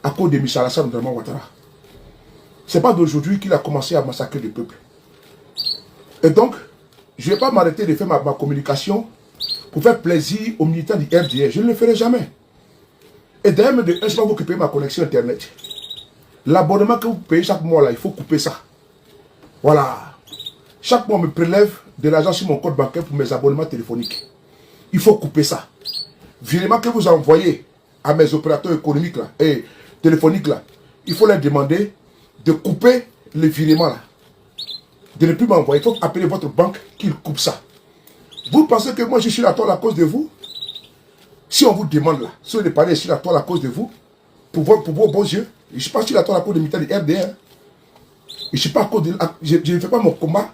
à cause de Michel Alassane Ouattara. Ce n'est pas d'aujourd'hui qu'il a commencé à massacrer le peuple. Et donc, je ne vais pas m'arrêter de faire ma communication pour faire plaisir aux militants du RDR. Je ne le ferai jamais. Et d'ailleurs, de un vous payez ma connexion Internet. L'abonnement que vous payez chaque mois, là, il faut couper ça. Voilà. Chaque mois, on me prélève de l'argent sur mon compte bancaire pour mes abonnements téléphoniques. Il faut couper ça. Virement que vous envoyez à mes opérateurs économiques là, et téléphoniques, là, il faut leur demander de couper les virements là. De ne plus m'envoyer. Il faut appeler votre banque qu'il coupe ça. Vous pensez que moi je suis là à cause de vous? Si on vous demande là, si on est parlé, je suis là à cause de vous, pour vos beaux yeux, je ne suis pas là à cause des militaires du RDR. Je ne fais pas mon combat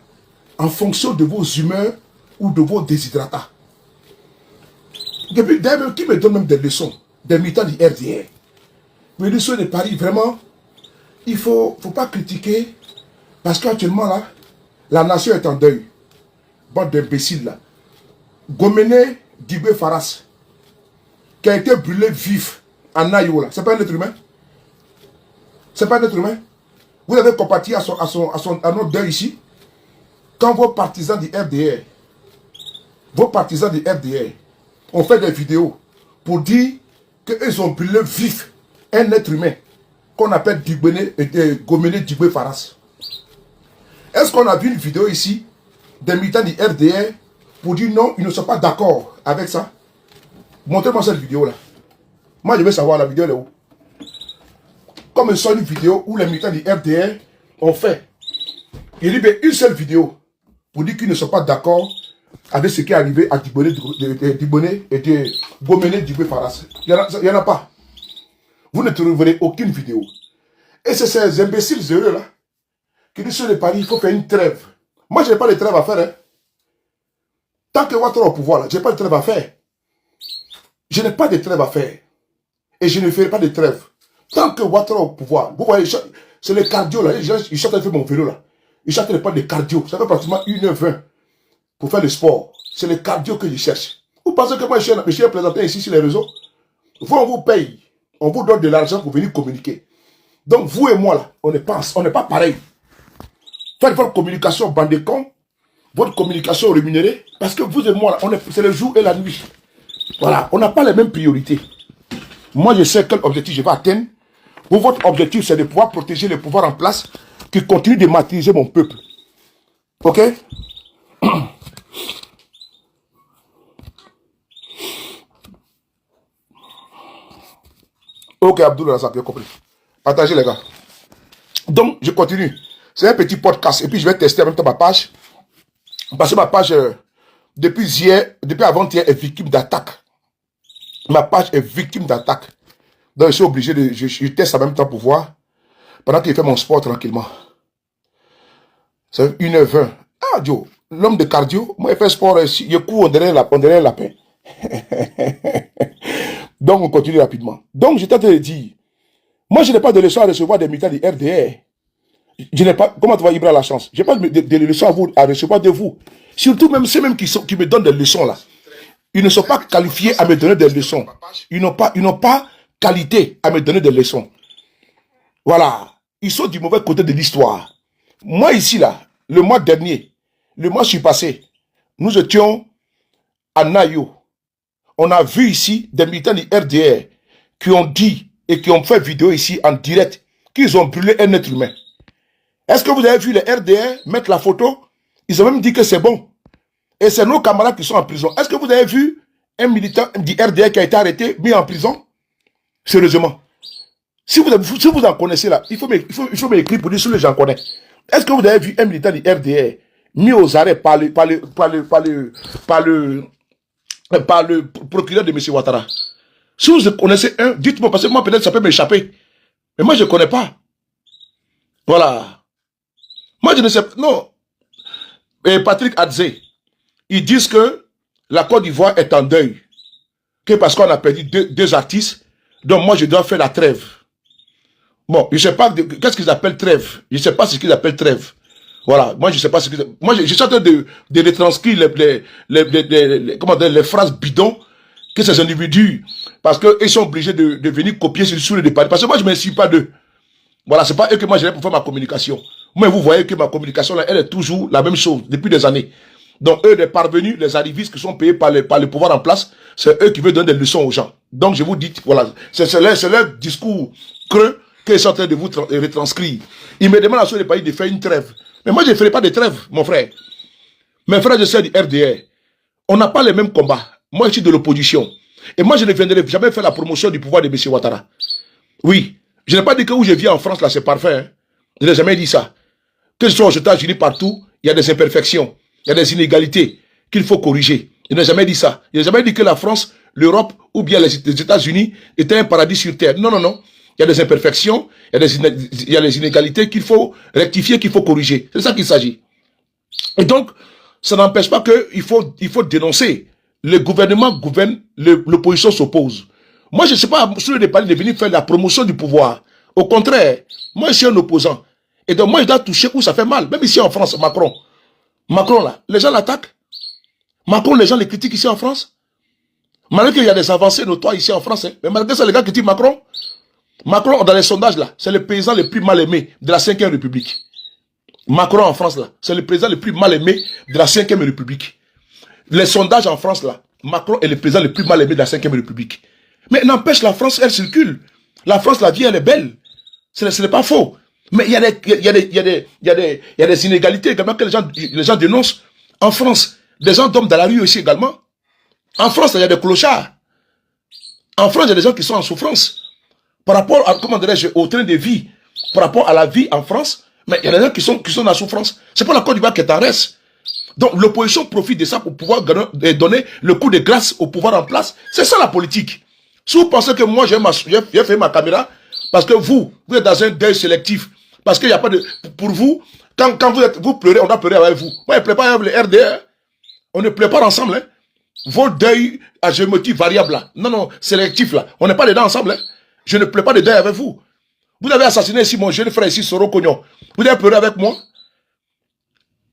en fonction de vos humeurs ou de vos déshydratats. D'ailleurs, qui me donne même des leçons, des militants du RDR. Mais les leçons de Paris, vraiment, il ne faut pas critiquer, parce qu'actuellement là, la nation est en deuil. Bande d'imbéciles là. Gomene Dibé Faras, qui a été brûlé vif en Nayo là. C'est pas un être humain? C'est pas un être humain? Vous avez compati à notre deuil ici. Quand vos partisans du RDR, ont fait des vidéos pour dire qu'ils ont brûlé vif un être humain qu'on appelle Gomene Dibé Faras. Est-ce qu'on a vu une vidéo ici des militants du RDR pour dire non, ils ne sont pas d'accord avec ça? Montrez-moi cette vidéo là. Moi je veux savoir la vidéo là où. Comme ils sont une vidéo où les militants du RDR ont fait. Il y a une seule vidéo pour dire qu'ils ne sont pas d'accord avec ce qui est arrivé à Dibone et de Gomene Dibé Faras. Il n'y en a pas. Vous ne trouverez aucune vidéo. Et c'est ces imbéciles heureux là qui disent sur les paris, il faut faire une trêve. Moi, je n'ai pas de trêve à faire. Hein. Tant que Ouattara est au pouvoir, là, je n'ai pas de trêve à faire. Je n'ai pas de trêve à faire. Et je ne ferai pas de trêve. Tant que Ouattara est au pouvoir, vous voyez, c'est le cardio là. Ils chantent avec mon vélo là. Ils chantent pas de cardio. Ça fait pratiquement 1h20 pour faire le sport. C'est le cardio que je cherche. Vous pensez que moi, je suis un présentant ici sur les réseaux? Vous, on vous paye. On vous donne de l'argent pour venir communiquer. Donc, vous et moi là, on n'est pas pareil. Faites votre communication bande de cons, votre communication rémunérée, parce que vous et moi, c'est le jour et la nuit. Voilà, on n'a pas les mêmes priorités. Moi, je sais quel objectif je vais atteindre. Vous, votre objectif, c'est de pouvoir protéger le pouvoir en place qui continue de maîtriser mon peuple. Ok? Ok, Abdoul, ça a bien compris. Partagez les gars. Donc, je continue. C'est un petit podcast. Et puis, je vais tester en même temps ma page. Parce que ma page, depuis avant-hier, est victime d'attaque. Ma page est victime d'attaque. Donc, je suis obligé de... Je teste en même temps pour voir. Pendant qu'il fait mon sport tranquillement. C'est 1h20. Ah, Joe, l'homme de cardio, moi, il fait sport, il court, on dirait un lapin. Donc, on continue rapidement. Donc, j'étais en train de dire, moi, je n'ai pas de leçon à recevoir des militants du RDR. Je n'ai pas, comment tu vas Ibra la chance? Je n'ai pas de leçons à recevoir de vous. Surtout même ceux même qui me donnent des leçons là. Ils ne sont pas qualifiés à me donner des leçons. Ils n'ont pas qualité à me donner des leçons. Voilà. Ils sont du mauvais côté de l'histoire. Moi ici là, le mois dernier, le mois qui est passé, nous étions à Nayo. On a vu ici des militants du RDR qui ont dit et qui ont fait vidéo ici en direct qu'ils ont brûlé un être humain. Est-ce que vous avez vu les RDR mettre la photo? Ils ont même dit que c'est bon. Et c'est nos camarades qui sont en prison. Est-ce que vous avez vu un militant du RDR qui a été arrêté, mis en prison? Sérieusement. Si vous en connaissez là, il faut m'écrire pour dire si les gens connaissent. Est-ce que vous avez vu un militant du RDR mis aux arrêts par le procureur de M. Ouattara? Si vous connaissez un, dites-moi, parce que moi peut-être ça peut m'échapper. Mais moi je ne connais pas. Voilà. Moi je ne sais pas. Non. Et Patrick Adzé, ils disent que la Côte d'Ivoire est en deuil. Que parce qu'on a perdu deux artistes, donc moi je dois faire la trêve. Bon, je ne sais pas qu'est-ce qu'ils appellent trêve. Je ne sais pas ce qu'ils appellent trêve. Voilà, moi je ne sais pas ce qu'ils appellent. Moi je suis en train de retranscrire les phrases bidons que ces individus, parce qu'ils sont obligés de venir copier sur le départ. Parce que moi, je ne me suis pas d'eux. Voilà, c'est pas eux que moi j'ai pour faire ma communication. Mais vous voyez que ma communication, là, elle est toujours la même chose depuis des années. Donc, eux, les parvenus, les arrivistes qui sont payés par le pouvoir en place, c'est eux qui veulent donner des leçons aux gens. Donc, je vous dis, voilà, c'est leur discours creux qu'ils sont en train de vous retranscrire. Ils me demandent à ceux des pays de faire une trêve. Mais moi, je ne ferai pas de trêve, mon frère. Mes frères et sœurs du RDR, on n'a pas les mêmes combats. Moi, je suis de l'opposition. Et moi, je ne viendrai jamais faire la promotion du pouvoir de M. Ouattara. Oui. Je n'ai pas dit que où je vis en France, là, c'est parfait. Hein. Je n'ai jamais dit ça. Que ce soit aux États-Unis, partout, il y a des imperfections, il y a des inégalités qu'il faut corriger. Je n'ai jamais dit ça. Je n'ai jamais dit que la France, l'Europe ou bien les États-Unis étaient un paradis sur terre. Non, non, non. Il y a des imperfections, il y a des inégalités qu'il faut rectifier, qu'il faut corriger. C'est ça qu'il s'agit. Et donc, ça n'empêche pas qu'il faut dénoncer. Le gouvernement gouverne, l'opposition s'oppose. Moi, je ne sais pas sur le départ de venir faire la promotion du pouvoir. Au contraire, moi, je suis un opposant. Et donc, moi, je dois toucher où ça fait mal. Même ici en France, Macron. Macron, là, les gens l'attaquent. Macron, les gens les critiquent ici en France. Malgré qu'il y a des avancées notoires ici en France. Hein, mais malgré ça, les gars critiquent Macron. Macron, dans les sondages, là, c'est le président le plus mal aimé de la 5e République. Macron, en France, là, c'est le président le plus mal aimé de la 5e République. Les sondages en France, là, Macron est le président le plus mal aimé de la 5e République. Mais n'empêche, la France, elle circule. La France, la vie, elle est belle. Ce n'est pas faux. Mais il y a des inégalités également que les gens dénoncent. En France, des gens dorment dans la rue aussi également. En France, il y a des clochards. En France, il y a des gens qui sont en souffrance. Par rapport à, comment dirais-je, au train de vie, par rapport à la vie en France, mais il y a des gens qui sont en souffrance. C'est pas la Côte d'Ivoire qui est en reste. Donc l'opposition profite de ça pour pouvoir donner le coup de grâce au pouvoir en place. C'est ça la politique. Si vous pensez que moi j'ai fait ma caméra, parce que vous êtes dans un deuil sélectif, parce qu'il n'y a pas de... Pour vous, quand vous pleurez, on doit pleurer avec vous. Moi je ne pleure pas avec le RDR. On ne pleure pas ensemble. Hein. Vos deuils à géométrie variable là. Non, non, sélectif là. On n'est pas dedans ensemble. Hein. Je ne pleure pas de deuil avec vous. Vous avez assassiné ici mon jeune frère ici, Soro Cognon. Vous avez pleuré avec moi.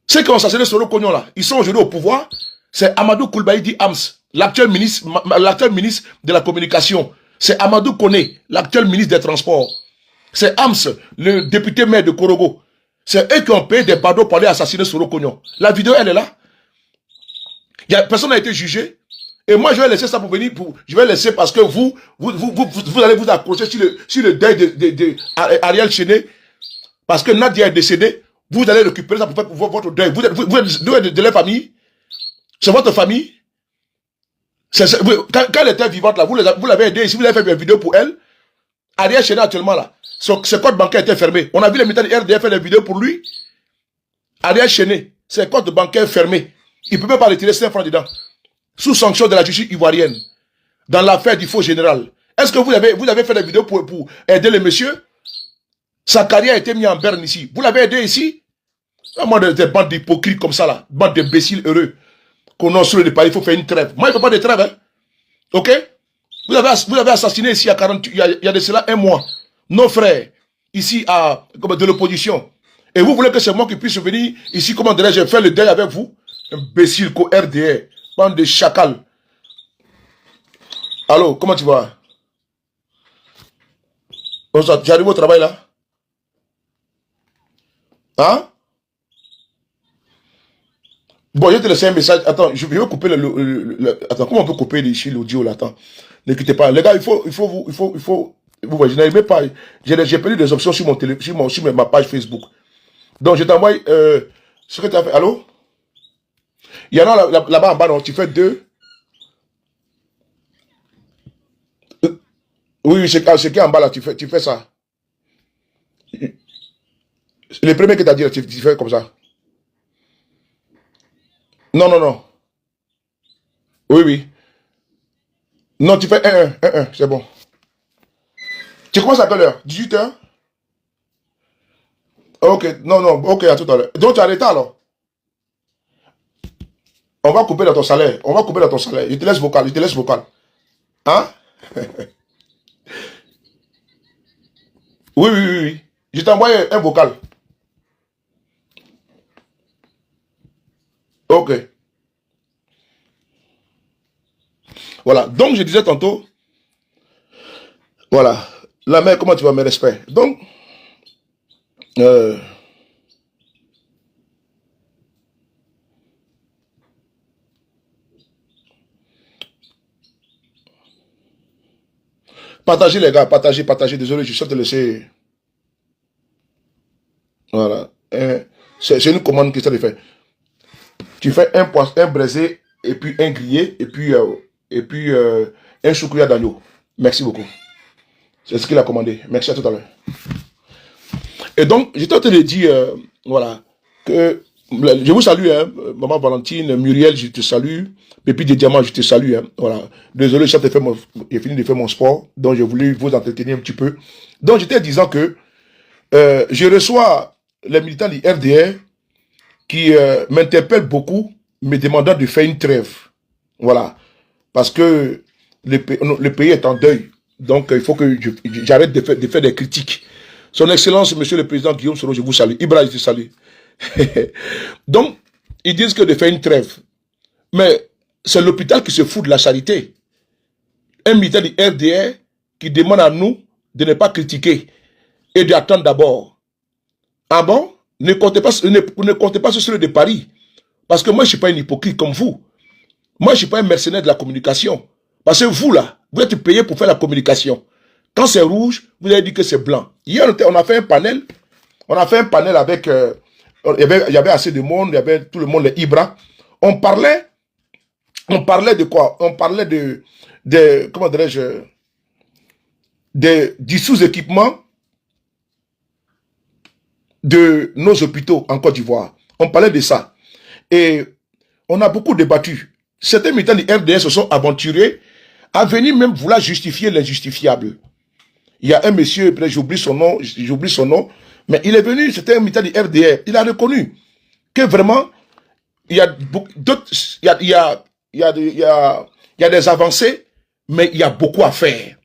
Ceux qui ont assassiné Soro Cognon là, ils sont aujourd'hui au pouvoir. C'est Amadou Koulibaly Hams, l'actuel ministre de la communication. C'est Amadou Koné, l'actuel ministre des Transports. C'est Hams, le député maire de Korogo. C'est eux qui ont payé des badauds pour aller assassiner Soro Cognon. La vidéo, elle est là. Personne n'a été jugé. Et moi, je vais laisser ça pour venir. Je vais laisser parce que vous allez vous accrocher sur le deuil d'Ariel Chené. Parce que Nadia est décédée. Vous allez récupérer ça pour faire votre deuil. Vous êtes de la famille. C'est votre famille. Quand elle était vivante, là, vous l'avez aidé. Si vous avez fait une vidéo pour elle, Ariel Chené actuellement, là, ses comptes bancaires étaient fermés. On a vu les militaires de RDF faire des vidéos pour lui. Ariel Chené, ses comptes bancaires fermés. Il ne peut même pas retirer 5 francs dedans. Sous sanction de la justice ivoirienne. Dans l'affaire du faux général. Est-ce que vous avez fait des vidéos pour aider le monsieur? Sa carrière a été mise en berne ici. Vous l'avez aidé ici? Moi, des bandes d'hypocrites comme ça, là. Bandes d'imbéciles heureux. Qu'on a sur le pays, il faut faire une trêve. Moi, il ne faut pas de trêve, hein. Ok? Vous avez assassiné ici il y a de cela 1 mois. Nos frères, ici, de l'opposition. Et vous voulez que c'est moi qui puisse venir ici, comment dirais-je, faire le deuil avec vous? Imbécile, RDR. Bande de chacals. Allô, comment tu vas? J'arrive au travail là? Hein? Bon, je vais te laisser un message. Attends, je vais couper attends, comment on peut couper ici l'audio là? Attends, ne quittez pas. Les gars, il faut vous voyez, je n'arrive pas. J'ai perdu des options sur mon téléphone, sur ma page Facebook. Donc, je t'envoie ce que tu as fait. Allô? Il y en a là-bas en bas, non? Tu fais 2. Oui, c'est qui en bas là, tu fais ça. Le premier que tu as dit, tu fais comme ça. Non, non, non. Oui, oui. Non, tu fais 1, c'est bon. Tu commences à quelle heure? 18h? Ok, non, non, ok, à tout à l'heure. Donc tu as l'état alors? On va couper dans ton salaire. On va couper dans ton salaire. Je te laisse vocal, Hein? Oui, oui, oui, oui. Je t'ai envoyé un vocal. Ok. Voilà. Donc, je disais tantôt, voilà. La mère, comment tu vas, mes respects? Donc, partagez les gars, partagez, partagez. Désolé, je suis de laisser. Voilà. C'est une commande que ça de faire. Tu fais un poisson, un braisé, et puis un grillé, et puis un choukouya d'agneau. Merci beaucoup. C'est ce qu'il a commandé. Merci à tout à l'heure. Et donc, j'étais en train de dire, voilà, que je vous salue, hein, maman Valentine, Muriel, je te salue, Pépi des Diamants, je te salue, hein, voilà. Désolé, j'ai fini de faire mon sport, donc je voulais vous entretenir un petit peu. Donc, j'étais disant que je reçois les militants du RDR qui m'interpellent beaucoup, me demandant de faire une trêve. Voilà. Parce que le pays est en deuil. Donc, il faut que j'arrête de faire des critiques. Son Excellence, Monsieur le Président Guillaume Soro, je vous salue. Ibrahim, je te salue. Donc, ils disent que de faire une trêve. Mais c'est l'hôpital qui se fout de la charité. Un militant du RDR qui demande à nous de ne pas critiquer et d'attendre d'abord. Ah bon? Ne comptez pas sur celui de Paris. Parce que moi, je ne suis pas un hypocrite comme vous. Moi, je ne suis pas un mercenaire de la communication. Parce que vous, là, vous êtes payé pour faire la communication. Quand c'est rouge, vous avez dit que c'est blanc. Hier, on a fait un panel. On a fait un panel avec... il y avait assez de monde, il y avait tout le monde, les Ibra. On parlait de quoi? On parlait de comment dirais-je, du sous-équipement de nos hôpitaux en Côte d'Ivoire. On parlait de ça. Et on a beaucoup débattu. Certains militants du RDS se sont aventurés à venir même vouloir justifier l'injustifiable. Il y a un monsieur, j'oublie son nom, mais il est venu, c'était un militant du RDR. Il a reconnu que vraiment, il y a d'autres, il y a des avancées, mais il y a beaucoup à faire.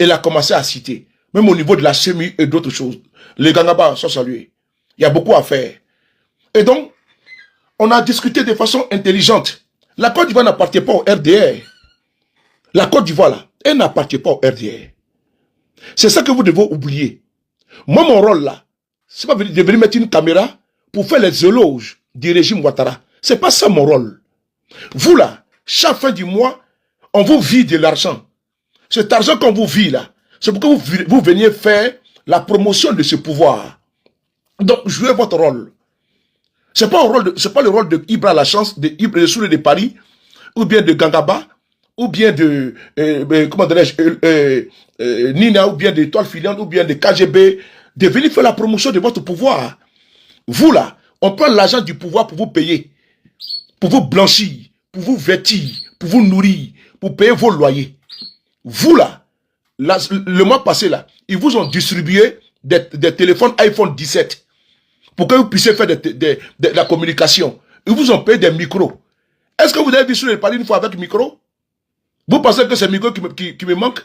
Il a commencé à citer, même au niveau de la SEMI et d'autres choses. Les Gangaba sont salués. Il y a beaucoup à faire. Et donc, on a discuté de façon intelligente. La Côte d'Ivoire n'appartient pas au RDR. La Côte d'Ivoire, là, elle n'appartient pas au RDR. C'est ça que vous devez oublier. Moi, mon rôle, là, c'est pas de venir mettre une caméra pour faire les éloges du régime Ouattara. C'est pas ça mon rôle. Vous, là, chaque fin du mois, on vous vide de l'argent. Cet argent qu'on vous vide, là, c'est pour que vous veniez faire la promotion de ce pouvoir. Donc, jouez votre rôle. C'est pas le rôle de Ibra La Chance, de Ibra de Soule de Paris, ou bien de Gangaba, ou bien de, comment dirais-je, Nina, ou bien de Toile Filante, ou bien de KGB, de venir faire la promotion de votre pouvoir. Vous là, on prend l'argent du pouvoir pour vous payer, pour vous blanchir, pour vous vêtir, pour vous nourrir, pour payer vos loyers. Vous là, le mois passé là, ils vous ont distribué des téléphones iPhone 17 pour que vous puissiez faire de la communication. Ils vous ont payé des micros. Est-ce que vous avez vu sur le palais une fois avec micro? Vous pensez que c'est le micro qui me manque?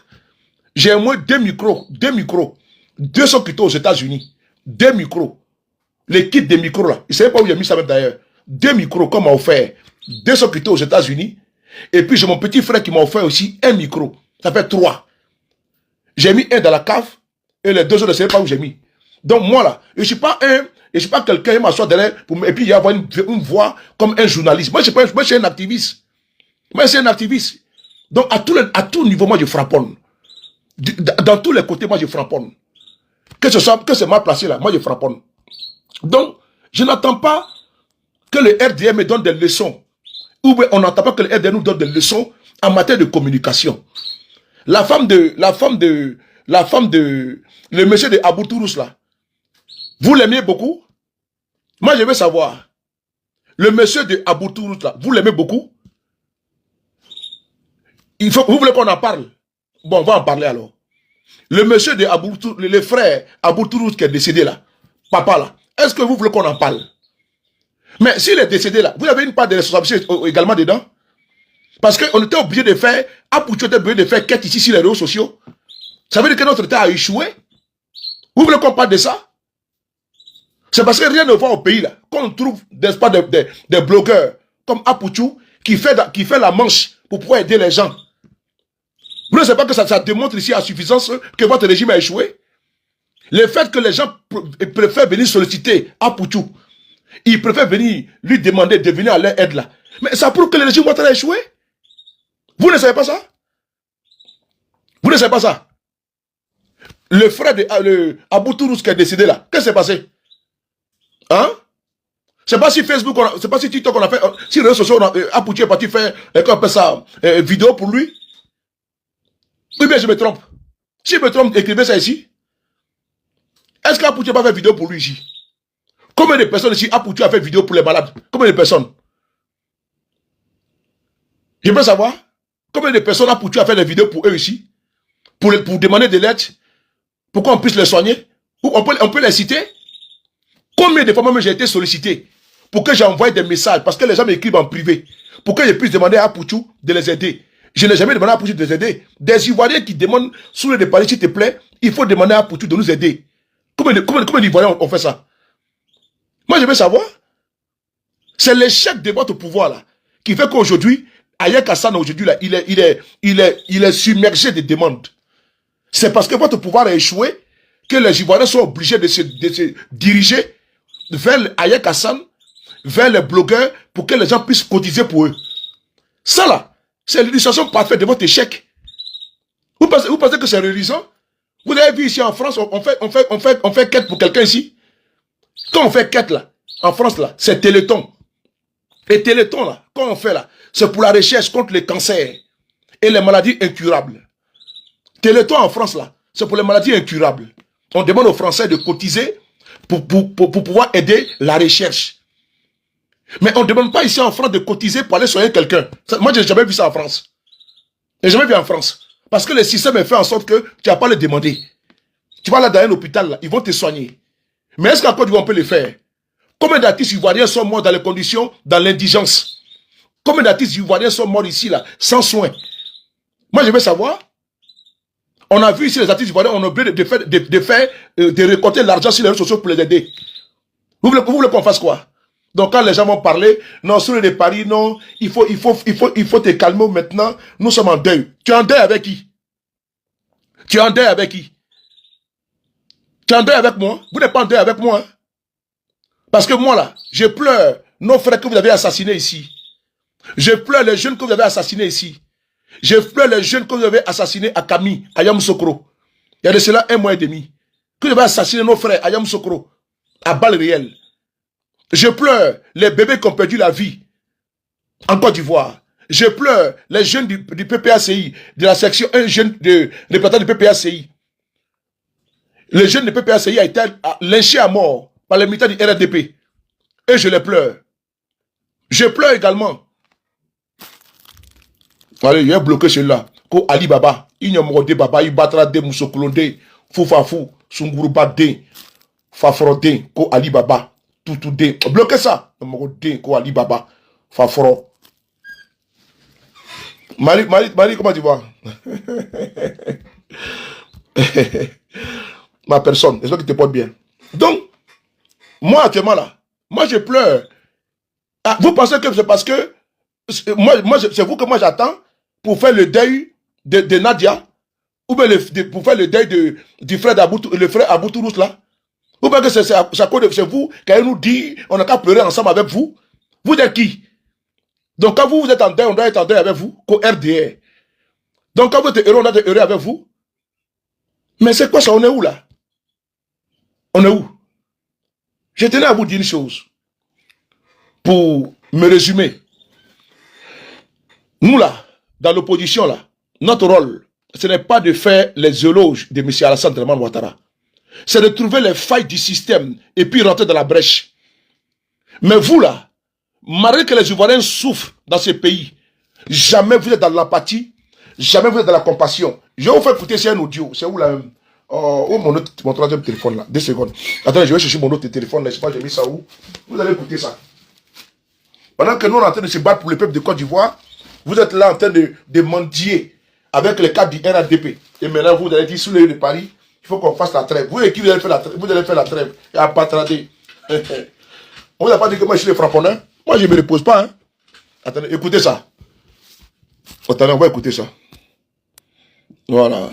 J'ai au moins 2 micros. 2 sont quittés aux États-Unis. 2 micros. Les kits des micros là. Je ne savais pas où j'ai mis ça même d'ailleurs. 2 micros qu'on m'a offert. 2 sont quittés aux États-Unis. Et puis j'ai mon petit frère qui m'a offert aussi un micro. Ça fait 3. J'ai mis un dans la cave. Et les 2 autres, je ne savais pas où j'ai mis. Donc moi là, je ne suis pas quelqu'un qui m'assoit derrière et puis il y a une voix comme un journaliste. Moi, je suis un activiste. Moi, je suis un activiste. Donc, à tout niveau, moi, je frapponne. Dans tous les côtés, moi, je frapponne. Que c'est mal placé là, moi, je frapponne. Donc, je n'attends pas que le RDR me donne des leçons. Ou bien, on n'entend pas que le RDR nous donne des leçons en matière de communication. Le monsieur de Abou Tourous là, vous l'aimez beaucoup? Moi, je veux savoir. Le monsieur de Abou Tourous là, vous l'aimez beaucoup? Vous voulez qu'on en parle? Bon, on va en parler alors. Le monsieur de Abou Tourous, le frère Abou Tourous qui est décédé là, papa là, est-ce que vous voulez qu'on en parle? Mais s'il est décédé là, vous avez une part de responsabilité également dedans? Parce qu'on était obligé de faire, Apoucho était obligé de faire quête ici sur les réseaux sociaux. Ça veut dire que notre État a échoué? Vous voulez qu'on parle de ça? C'est parce que rien ne va au pays là, qu'on trouve n'est-ce pas des blogueurs comme Apouchou qui fait la manche pour pouvoir aider les gens. Vous ne savez pas que ça démontre ici à suffisance que votre régime a échoué? Le fait que les gens préfèrent venir solliciter Apoutou, ils préfèrent venir lui demander de venir à leur aide là. Mais ça prouve que le régime Ouattara a échoué? Vous ne savez pas ça? Vous ne savez pas ça? Le frère de Aboutourous qui est décédé là, qu'est-ce qui s'est passé? Hein? C'est pas si Facebook, c'est pas si TikTok on a fait, si les réseaux sociaux, Apoutou est parti faire, qu'on appelle ça, vidéo pour lui? Oui, bien je me trompe. Si je me trompe, écrivez ça ici. Est-ce qu'Apoutou n'a pas fait vidéo pour lui ici? Combien de personnes ici, Apoutou a fait vidéo pour les malades? Combien de personnes? Je veux savoir. Combien de personnes Apoutou a fait des vidéos pour eux ici? Pour demander de l'aide? Pour qu'on puisse les soigner? On peut les citer? Combien de fois même j'ai été sollicité pour que j'envoie des messages, parce que les gens m'écrivent en privé, pour que je puisse demander à Apoutou de les aider. Je n'ai jamais demandé à Apoutou de les aider. Des Ivoiriens qui demandent sous le départ, s'il te plaît, il faut demander à Apoutou de nous aider. Combien d'Ivoiriens ont fait ça? Moi, je veux savoir. C'est l'échec de votre pouvoir là qui fait qu'aujourd'hui, Ayek Hassan aujourd'hui là, il est submergé de demandes. C'est parce que votre pouvoir a échoué que les Ivoiriens sont obligés de se diriger vers Ayek Hassan, vers les blogueurs, pour que les gens puissent cotiser pour eux. Ça là, c'est l'illustration parfaite de votre échec. Vous pensez que c'est réalisant? Vous avez vu ici en France, on fait quête pour quelqu'un ici. Quand on fait quête là, en France là, c'est Téléthon. Et Téléthon là, quand on fait là, c'est pour la recherche contre les cancers et les maladies incurables. Téléthon en France là, c'est pour les maladies incurables. On demande aux Français de cotiser pour pouvoir aider la recherche. Mais on ne demande pas ici en France de cotiser pour aller soigner quelqu'un. Moi, je n'ai jamais vu ça en France. Je n'ai jamais vu en France. Parce que le système est fait en sorte que tu n'as pas à le demander. Tu vas là dans un hôpital, là, ils vont te soigner. Mais est-ce qu'en Côte d'Ivoire on peut le faire? Combien d'artistes ivoiriens sont morts dans les conditions, dans l'indigence? Combien d'artistes ivoiriens sont morts ici, là, sans soins? Moi, je veux savoir. On a vu ici les artistes ivoiriens, on a oublié de récolter l'argent sur les réseaux sociaux pour les aider. Vous voulez qu'on fasse quoi? Donc quand les gens vont parler, non, sur les paris, non, il faut te calmer maintenant, nous sommes en deuil. Tu es en deuil avec qui? Tu es en deuil avec qui? Tu es en deuil avec moi? Vous n'êtes pas en deuil avec moi, hein? Parce que moi là, je pleure nos frères que vous avez assassinés ici. Je pleure les jeunes que vous avez assassinés ici. Je pleure les jeunes que vous avez assassinés à Kami, à Yamoussoukro. Il y a de cela 1 mois et demi. Que vous avez assassiné nos frères à Yamoussoukro, à balles réelles. Je pleure les bébés qui ont perdu la vie en Côte d'Ivoire. Je pleure les jeunes du PPACI, de la section 1 jeune de représentant du PPACI. Le jeune du PPACI a été lynché à mort par les militaires du RDP. Et je les pleure. Je pleure également. Allez, il est bloqué celui-là. Ko Ali Baba, il n'y a pas de Baba, il battra des moussokolonde, Foufafou, Sunguruba de, Fafrode, Ko Ali Baba, tout de. Bloquez ça. Ko Ali Baba, Fafro. Marie, comment tu vois? Ma personne, j'espère que tu te portes bien. Donc, moi actuellement là, moi je pleure. Ah, vous pensez que c'est parce que c'est vous que moi j'attends pour faire le deuil de Nadia, ou bien pour faire le deuil du frère le frère Aboutourous là, ou bien que c'est vous qui allez nous dire on n'a qu'à pleurer ensemble avec vous. Vous êtes qui? Donc quand vous êtes en deuil, on doit être en deuil avec vous, qu'au RDR. Donc quand vous êtes heureux, on doit être heureux avec vous. Mais c'est quoi ça? On est où là? On est où? Je tenais à vous dire une chose. Pour me résumer. Nous là, dans l'opposition là, notre rôle, ce n'est pas de faire les éloges de M. Alassane Draman Ouattara. C'est de trouver les failles du système et puis rentrer dans la brèche. Mais vous là, malgré que les Ivoiriens souffrent dans ce pays, jamais vous êtes dans l'empathie, jamais vous êtes dans la compassion. Je vais vous faire écouter, c'est un audio. C'est où là? Mon troisième téléphone là. 2 secondes. Attendez, je vais chercher mon autre téléphone là. Je sais pas, j'ai mis ça où. Vous allez écouter ça. Pendant que nous on est en train de se battre pour le peuple de Côte d'Ivoire, vous êtes là en train de mendier avec les cadres du RADP. Et maintenant vous allez dire sous les lieux de Paris, il faut qu'on fasse la trêve. Vous et qui vous allez faire la trêve? Vous allez faire la trêve. Et à patrader. On vous a pas dit que moi je suis le frapponneur. Moi je ne me repose pas. Hein. Attendez, écoutez ça. Attendez, on va écouter ça. Voilà.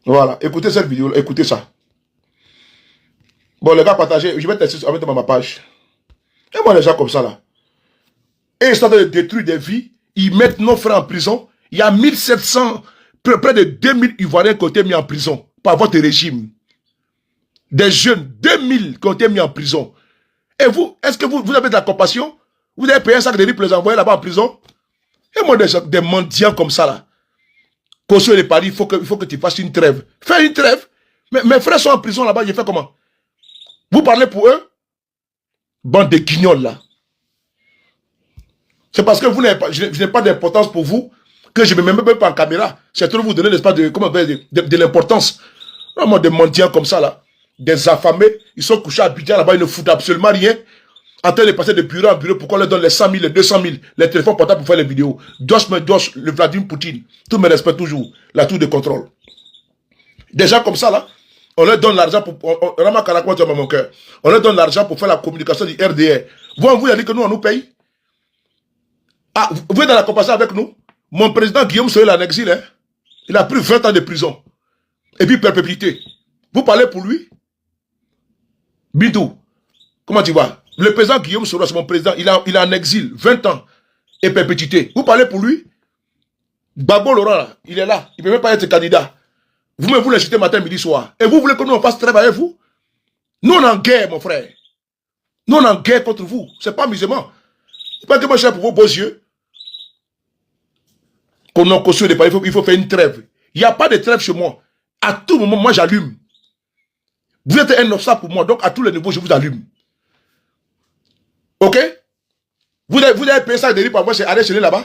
Voilà. Écoutez cette vidéo, écoutez ça. Bon, les gars, partagez. Je vais tester avec ma page. Et moi, les gens comme ça, là. Et ils sont en train de détruire des vies. Ils mettent nos frères en prison. Il y a 1700, près de 2000 Ivoiriens qui ont été mis en prison par votre régime. Des jeunes, 2000 qui ont été mis en prison. Et vous, est-ce que vous avez de la compassion? Vous avez payé un sac de riz pour les envoyer là-bas en prison? Et moi, des mendiants comme ça, là. Consul de Paris, il faut que tu fasses une trêve. Fais une trêve. Mais mes frères sont en prison là-bas, je fais comment? Vous parlez pour eux? Bande de guignols, là. C'est parce que vous n'avez pas, je n'ai pas d'importance pour vous que je ne me mets même pas en caméra. C'est trop vous donner l'espace de l'importance. Vraiment des mendiants comme ça, là. Des affamés. Ils sont couchés à Abidjan là-bas, ils ne foutent absolument rien. En train de passer de bureau en bureau, pourquoi on leur donne les 100 000, les 200 000, les téléphones portables pour faire les vidéos? Dosh, le Vladimir Poutine. Tout me respecte toujours. La tour de contrôle. Des gens comme ça, là, on leur donne l'argent pour... mon cœur. On leur donne l'argent pour faire la communication du RDR. Vous avez dit que nous, on nous paye? Ah, vous êtes dans la compassion avec nous? Mon président Guillaume Sorolla en exil, hein? Il a pris 20 ans de prison. Et puis perpétuité. Vous parlez pour lui? Bidou. Comment tu vois? Le président Guillaume Sorolla, c'est mon président. Il est en exil. 20 ans. Et perpétuité. Vous parlez pour lui? Babo Laurent, là, il est là. Il ne peut même pas être candidat. Vous-même, vous l'insultez matin, midi, soir. Et vous voulez que nous, on fasse travail avec vous? Nous, on est en guerre, mon frère. Nous, on est en guerre contre vous. Ce n'est pas amusement. Pas que moi, je suis pour vos beaux yeux. Il faut faire une trêve. Il n'y a pas de trêve chez moi. À tout moment, moi, j'allume. Vous êtes un obstacle pour moi. Donc, à tous les niveaux, je vous allume. Ok? Vous avez payé sac de riz par moi, c'est allé chez là-bas?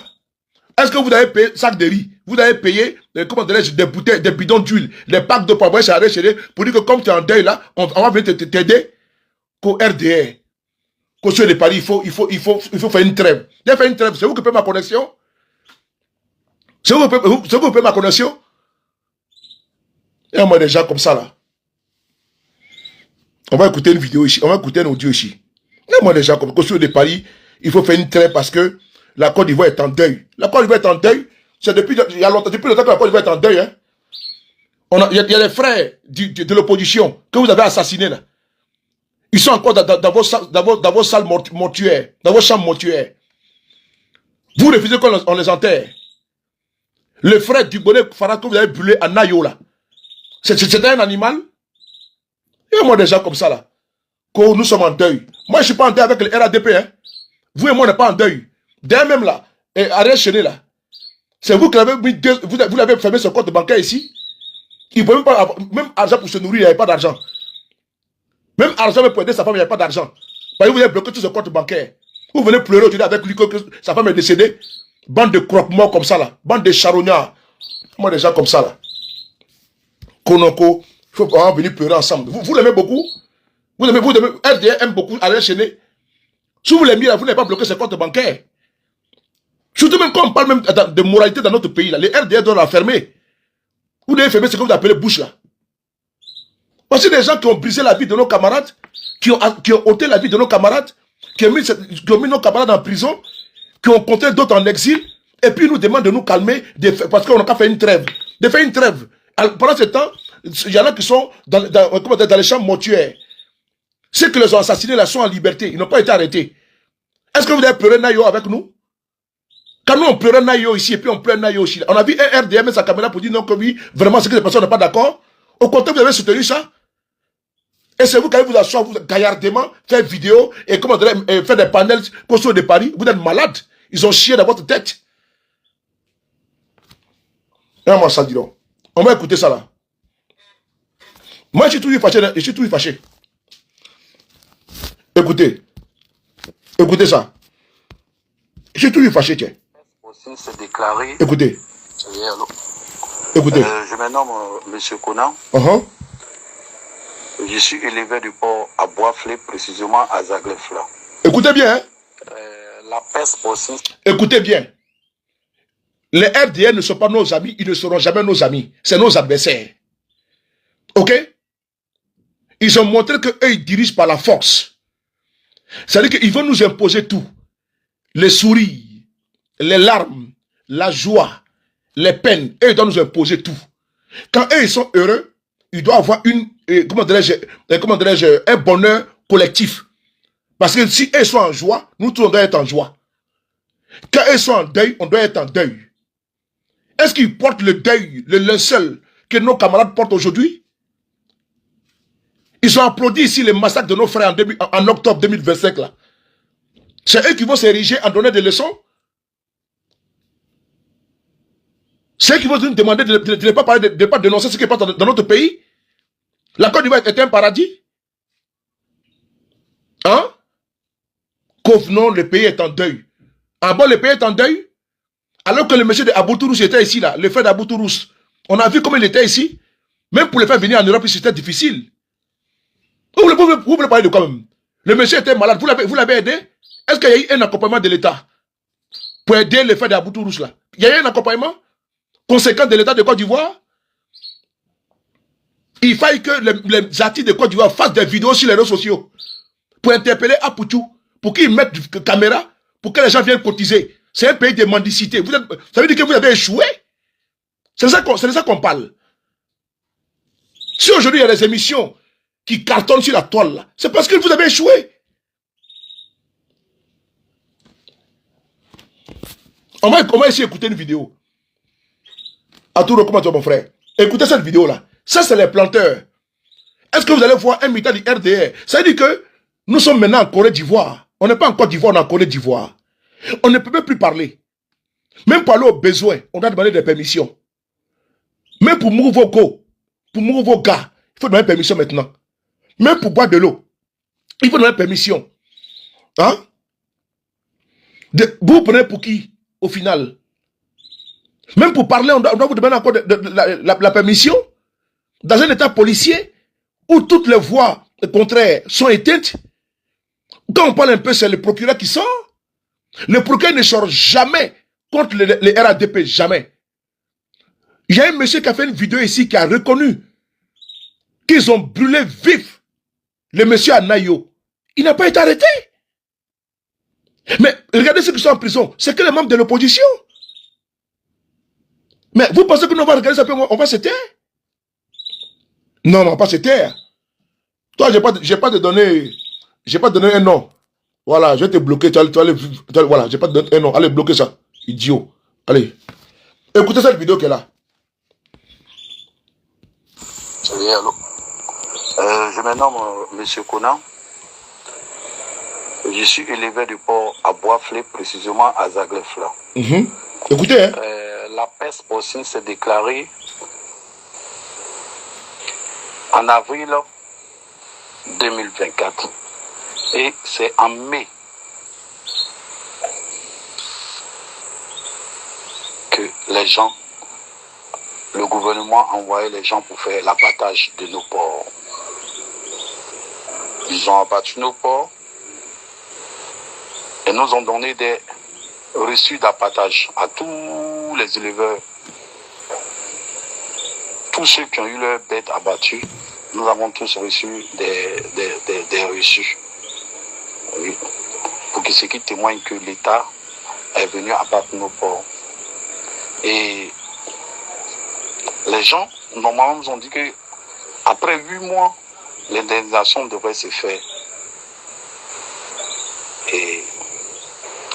Est-ce que vous avez payé sac de riz? Vous avez payé, comment dirais-je, des bouteilles, des bidons d'huile, des packs de poivre, c'est allé chez pour dire que comme tu es en deuil là, on va venir t'aider qu'au RDR. Qu'au Consul de Paris, il faut faire une trêve. Il faut faire une trêve. C'est vous qui payez ma connexion? C'est vous qui payez ma connexion? Et moi, des gens comme ça là. On va écouter une vidéo ici, on va écouter un audio ici. Et moi, des gens comme Consul de Paris, il faut faire une trêve parce que la Côte d'Ivoire est en deuil. La Côte d'Ivoire est en deuil. C'est depuis il y a longtemps, depuis le temps que la Côte d'Ivoire est en deuil. Hein. Il y a les frères de l'opposition que vous avez assassinés là. Ils sont encore dans vos salles mortuaires, dans vos chambres mortuaires. Vous refusez qu'on les enterre. Le frère du bonnet Farah que vous avez brûlé à Nayo là. C'était un animal. Il y a moi des gens comme ça là. Que nous sommes en deuil. Moi je ne suis pas en deuil avec le RADP. Hein. Vous et moi on n'est pas en deuil. D'ailleurs même là, Ariel Chéné là. C'est vous qui l'avez mis vous l'avez fermé son compte bancaire ici. Il ne peut même pas avoir, même argent pour se nourrir, il n'y avait pas d'argent. Même argent pour aider sa femme, il n'y avait pas d'argent. Parce que vous avez bloqué tout ce compte bancaire. Vous venez pleurer aujourd'hui avec lui que sa femme est décédée. Bande de croque-morts comme ça là. Bande de charognards. Moi des gens comme ça là. Konoko, il faut venir pleurer ensemble. Vous l'aimez beaucoup? Vous aimez, RDR aime beaucoup Ariel Chéné. Si vous l'aimez, vous n'avez pas bloqué ce compte bancaire. Surtout même quand on parle même de moralité dans notre pays là. Les RDR doivent la fermer. Vous devez fermer ce que vous appelez bouche là. Voici des gens qui ont brisé la vie de nos camarades, qui ont ôté la vie de nos camarades, qui ont mis nos camarades en prison, qui ont compté d'autres en exil, et puis ils nous demandent de nous calmer parce qu'on n'a qu'à faire une trêve. De faire une trêve. Alors, pendant ce temps, il y en a qui sont dans les champs mortuaires. Ceux qui les ont assassinés là sont en liberté. Ils n'ont pas été arrêtés. Est-ce que vous avez pleuré Nayo avec nous? Quand nous on pleurait Nayo ici et puis on pleure Nayo ici. On a vu un RDM et sa caméra pour dire non que oui, vraiment c'est que les personnes n'ont pas d'accord. Au contraire, vous avez soutenu ça. Et c'est vous qui allez vous asseoir, vous gaillardement, faire vidéo et comment faire des panels Consul de Paris. Vous êtes malade. Ils ont chié dans votre tête. Et moi ça dit donc. On va écouter ça là. Moi je suis toujours fâché. Je suis toujours fâché. Écoutez. Écoutez ça. Je suis toujours fâché, tiens. Se déclarer. Écoutez. Écoutez. Je me nomme M. Conan. Je suis éleveur du port à Boisflé, précisément à Zaglefla. Écoutez bien. Hein? La peste porcine. Écoutez bien. Les RDR ne sont pas nos amis, ils ne seront jamais nos amis. C'est nos adversaires. Ok? Ils ont montré qu'eux, ils dirigent par la force. C'est-à-dire qu'ils vont nous imposer tout. Les souris, les larmes, la joie, les peines, eux, ils doivent nous imposer tout. Quand eux, ils sont heureux, ils doivent avoir un bonheur collectif. Parce que si eux sont en joie, nous tous, on doit être en joie. Quand eux sont en deuil, on doit être en deuil. Est-ce qu'ils portent le deuil, le linceul que nos camarades portent aujourd'hui? Ils ont applaudi ici les massacres de nos frères en octobre 2025. Là. C'est eux qui vont s'ériger en donner des leçons. C'est eux qui vont nous demander de ne pas parler, de ne pas dénoncer ce qui est passé dans notre pays. La Côte d'Ivoire était un paradis. Hein? Non, le pays est en deuil. Ah bon, le pays est en deuil? Alors que le monsieur de Aboutourous était ici, là, le frère d'Aboutourous. On a vu comment il était ici. Même pour le faire venir en Europe, c'était difficile. Vous voulez parler de quoi même? Le monsieur était malade, vous l'avez aidé? Est-ce qu'il y a eu un accompagnement de l'État pour aider le frère d'Aboutourous là? Il y a eu un accompagnement conséquent de l'État de Côte d'Ivoire? Il faille que les artistes de Côte d'Ivoire fassent des vidéos sur les réseaux sociaux pour interpeller Apoutou, pour qu'ils mettent une caméra, pour que les gens viennent cotiser. C'est un pays de mendicité. Ça veut dire que vous avez échoué? C'est de ça qu'on parle. Si aujourd'hui il y a des émissions qui cartonnent sur la toile, là, c'est parce que vous avez échoué. On va essayer d'écouter une vidéo. Arturo, comment tu vas, mon frère? Écoutez cette vidéo-là. Ça, c'est les planteurs. Est-ce que vous allez voir un militant du RDR? Ça veut dire que nous sommes maintenant en Corée d'Ivoire. On n'est pas en Côte d'Ivoire, on est en Corée d'Ivoire. On ne peut même plus parler. Même pour aller au besoin, on doit demander des permissions. Même pour mourir vos gars, il faut demander permission maintenant. Même pour boire de l'eau, il faut demander permission. Hein? Vous prenez pour qui, au final? Même pour parler, on doit vous demander encore la permission. Dans un état policier, où toutes les voix contraires sont éteintes. Quand on parle un peu, c'est le procureur qui sort. Le procureur ne sort jamais contre les RADP, jamais. Il y a un monsieur qui a fait une vidéo ici qui a reconnu qu'ils ont brûlé vif le monsieur Anayo. Il n'a pas été arrêté. Mais regardez ceux qui sont en prison, c'est que les membres de l'opposition. Mais vous pensez que nous on va regarder ça, on va se taire? Non, on va pas se taire. Toi, j'ai pas de donner un nom. Voilà, je vais te bloquer. Voilà, j'ai pas de donner un nom. Allez, bloquez ça. Idiot. Allez. Écoutez cette vidéo qui est là. Oui, allô. Je me nomme M. Conan. Je suis éleveur du port à Boisflé, précisément à Zaglef-là. Écoutez, hein. La peste porcine s'est déclarée en avril 2024. Et c'est en mai que les gens, le gouvernement a envoyé les gens pour faire l'abattage de nos porcs. Ils ont abattu nos porcs et nous ont donné des reçus d'abattage à tous les éleveurs. Tous ceux qui ont eu leurs bêtes abattues, nous avons tous reçu des reçus. Oui. Pour que ce qui témoigne que l'État est venu abattre nos porcs. Et les gens, normalement, nous ont dit que après 8 mois, l'indemnisation devrait se faire. Et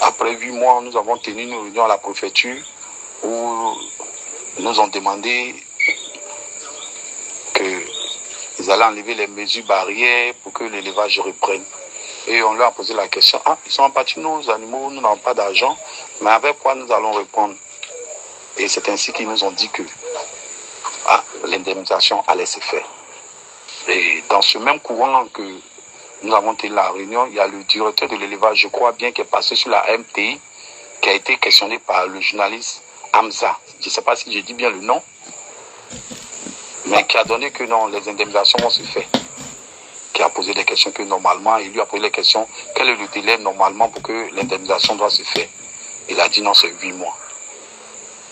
après 8 mois, nous avons tenu une réunion à la préfecture où nous ont demandé qu'ils allaient enlever les mesures barrières pour que l'élevage reprenne. Et on leur a posé la question, ils ont abattu nos animaux, nous n'avons pas d'argent, mais avec quoi nous allons répondre? Et c'est ainsi qu'ils nous ont dit que l'indemnisation allait se faire. Et dans ce même courant que nous avons tenu la réunion, il y a le directeur de l'élevage, je crois bien, qui est passé sur la MTI, qui a été questionné par le journaliste Hamza. Je ne sais pas si je dis bien le nom, mais qui a donné que non, les indemnisations vont se faire. Qui a posé des questions que normalement, il lui a posé les questions, quel est le délai normalement pour que l'indemnisation doit se faire? Il a dit non, c'est 8 mois.